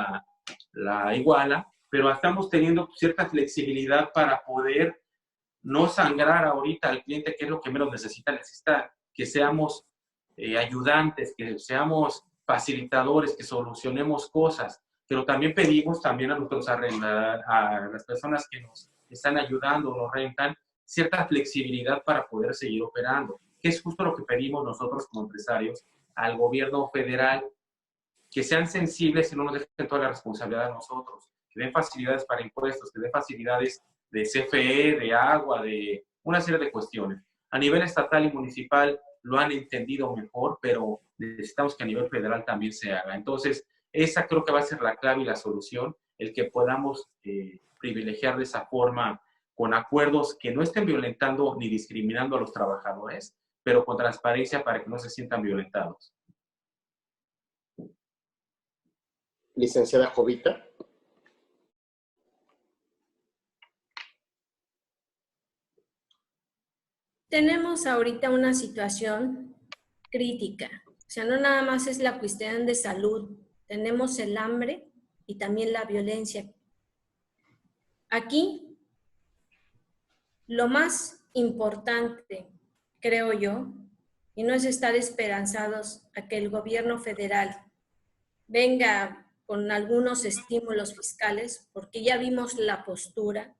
la iguala, pero estamos teniendo cierta flexibilidad para poder no sangrar ahorita al cliente, que es lo que menos necesita que seamos ayudantes, que seamos facilitadores, que solucionemos cosas, pero también pedimos también a nuestros a las personas que nos están ayudando, nos rentan, cierta flexibilidad para poder seguir operando, que es justo lo que pedimos nosotros como empresarios al gobierno federal, que sean sensibles y no nos dejen toda la responsabilidad a nosotros, que den facilidades para impuestos, que den facilidades de CFE, de agua, de una serie de cuestiones. A nivel estatal y municipal lo han entendido mejor, pero necesitamos que a nivel federal también se haga. Entonces, esa creo que va a ser la clave y la solución, el que podamos privilegiar de esa forma con acuerdos que no estén violentando ni discriminando a los trabajadores, pero con transparencia para que no se sientan violentados. Licenciada Jovita. Tenemos ahorita una situación crítica. O sea, no nada más es la cuestión de salud. Tenemos el hambre y también la violencia. Aquí, lo más importante, creo yo, y no es estar esperanzados a que el gobierno federal venga con algunos estímulos fiscales, porque ya vimos la postura.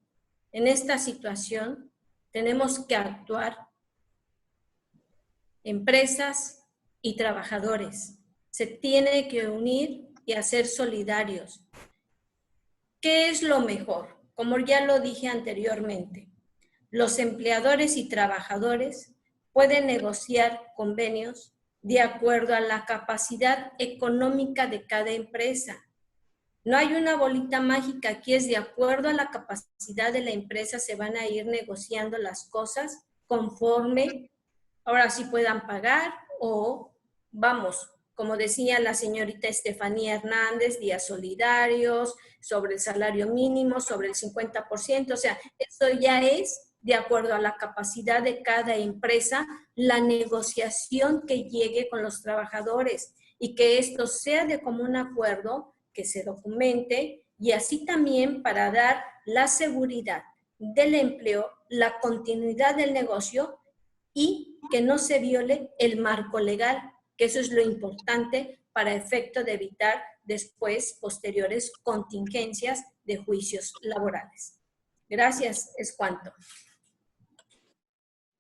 En esta situación tenemos que actuar empresas, y trabajadores. Se tiene que unir y hacer solidarios. ¿Qué es lo mejor? Como ya lo dije anteriormente, los empleadores y trabajadores pueden negociar convenios de acuerdo a la capacidad económica de cada empresa. No hay una bolita mágica, aquí es de acuerdo a la capacidad de la empresa, se van a ir negociando las cosas conforme ahora sí puedan pagar o vamos, como decía la señorita Estefanía Hernández, días solidarios, sobre el salario mínimo, sobre el 50%, o sea, eso ya es de acuerdo a la capacidad de cada empresa, la negociación que llegue con los trabajadores y que esto sea de común acuerdo, que se documente y así también para dar la seguridad del empleo, la continuidad del negocio y que no se viole el marco legal, que eso es lo importante para efecto de evitar después posteriores contingencias de juicios laborales. Gracias, es cuanto.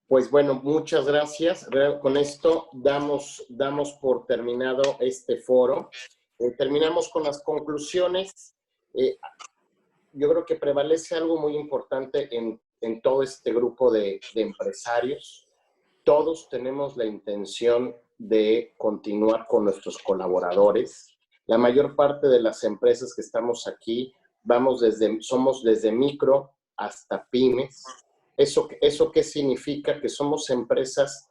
Pues bueno, muchas gracias. Con esto damos por terminado este foro. Terminamos con las conclusiones. Yo creo que prevalece algo muy importante en todo este grupo de empresarios. Todos tenemos la intención de continuar con nuestros colaboradores. La mayor parte de las empresas que estamos aquí somos desde micro hasta pymes. ¿Eso qué significa? Que somos empresas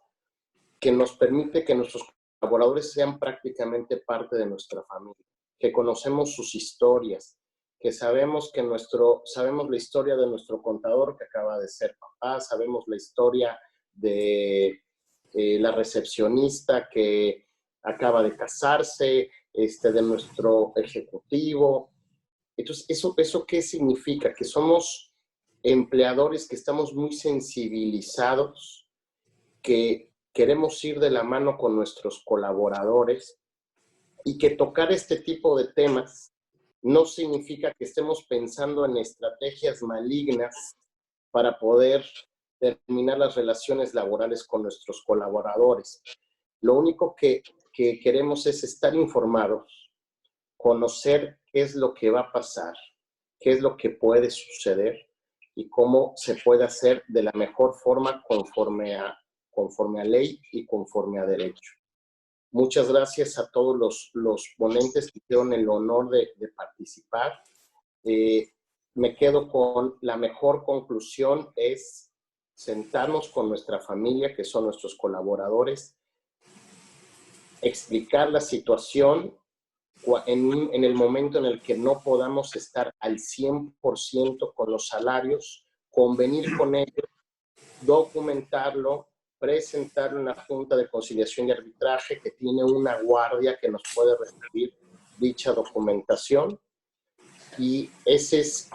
que nos permite que nuestros colaboradores sean prácticamente parte de nuestra familia, que conocemos sus historias, que sabemos la historia de nuestro contador que acaba de ser papá, sabemos la historia de la recepcionista que acaba de casarse, de nuestro ejecutivo. Entonces, ¿eso qué significa? Que somos empleadores que estamos muy sensibilizados, que queremos ir de la mano con nuestros colaboradores y que tocar este tipo de temas no significa que estemos pensando en estrategias malignas para poder terminar las relaciones laborales con nuestros colaboradores. Lo único que queremos es estar informados, conocer qué es lo que va a pasar, qué es lo que puede suceder y cómo se puede hacer de la mejor forma conforme a ley y conforme a derecho. Muchas gracias a todos los ponentes que tuvieron el honor de participar. Me quedo con la mejor conclusión, es sentarnos con nuestra familia, que son nuestros colaboradores, explicar la situación en el momento en el que no podamos estar al 100% con los salarios, convenir con ellos, documentarlo, presentarlo en la Junta de Conciliación y Arbitraje, que tiene una guardia que nos puede recibir dicha documentación. Y esa es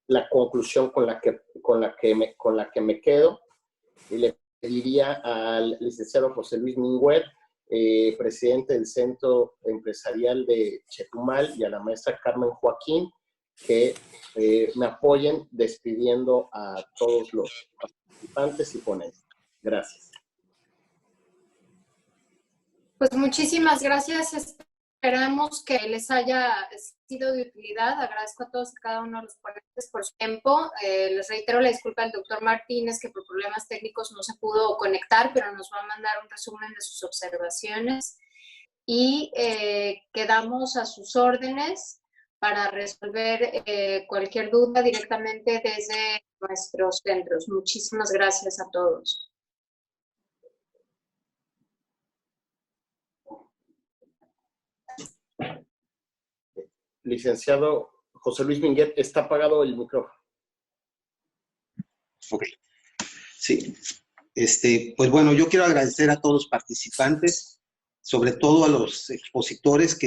la conclusión con la que me quedo. Y le pediría al licenciado José Luis Minguer, presidente del Centro Empresarial de Chetumal, y a la maestra Carmen Joaquín, que me apoyen despidiendo a todos los participantes y ponentes. Gracias. Pues muchísimas gracias. Esperamos que les haya sido de utilidad. Agradezco a todos y cada uno de los ponentes por su tiempo. Les reitero la disculpa al doctor Martínez, que por problemas técnicos no se pudo conectar, pero nos va a mandar un resumen de sus observaciones. Y quedamos a sus órdenes para resolver cualquier duda directamente desde nuestros centros. Muchísimas gracias a todos. Licenciado José Luis Minguer, está apagado el micrófono. Ok. Sí. Pues bueno, yo quiero agradecer a todos los participantes, sobre todo a los expositores que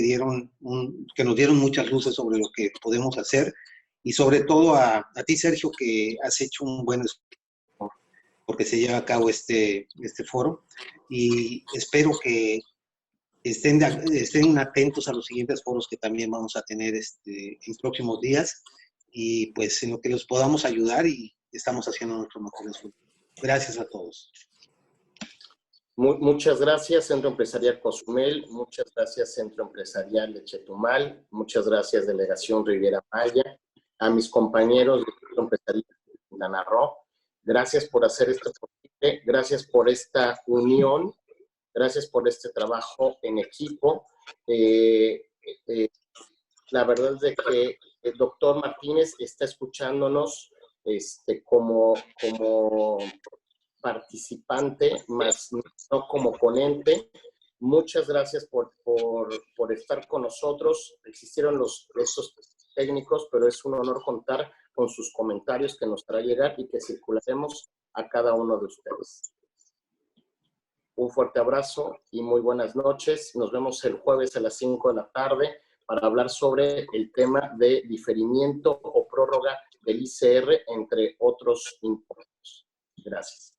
nos dieron muchas luces sobre lo que podemos hacer, y sobre todo a ti, Sergio, que has hecho un buen esfuerzo porque se lleva a cabo este foro, y espero que estén atentos a los siguientes foros que también vamos a tener en próximos días, y pues en lo que los podamos ayudar, y estamos haciendo nuestro mejor esfuerzo. Gracias a todos. Muchas gracias, Centro Empresarial Cozumel. Muchas gracias, Centro Empresarial de Chetumal. Muchas gracias, Delegación Riviera Maya. A mis compañeros del Centro Empresarial de Quintana Roo, gracias por hacer esto posible. Gracias por esta unión. Gracias por este trabajo en equipo. La verdad es de que el doctor Martínez está escuchándonos como participante, más no como ponente. Muchas gracias por estar con nosotros. Existieron esos técnicos, pero es un honor contar con sus comentarios que nos hará llegar y que circularemos a cada uno de ustedes. Un fuerte abrazo y muy buenas noches. Nos vemos el jueves a las 5 de la tarde para hablar sobre el tema de diferimiento o prórroga del ICR, entre otros impuestos. Gracias.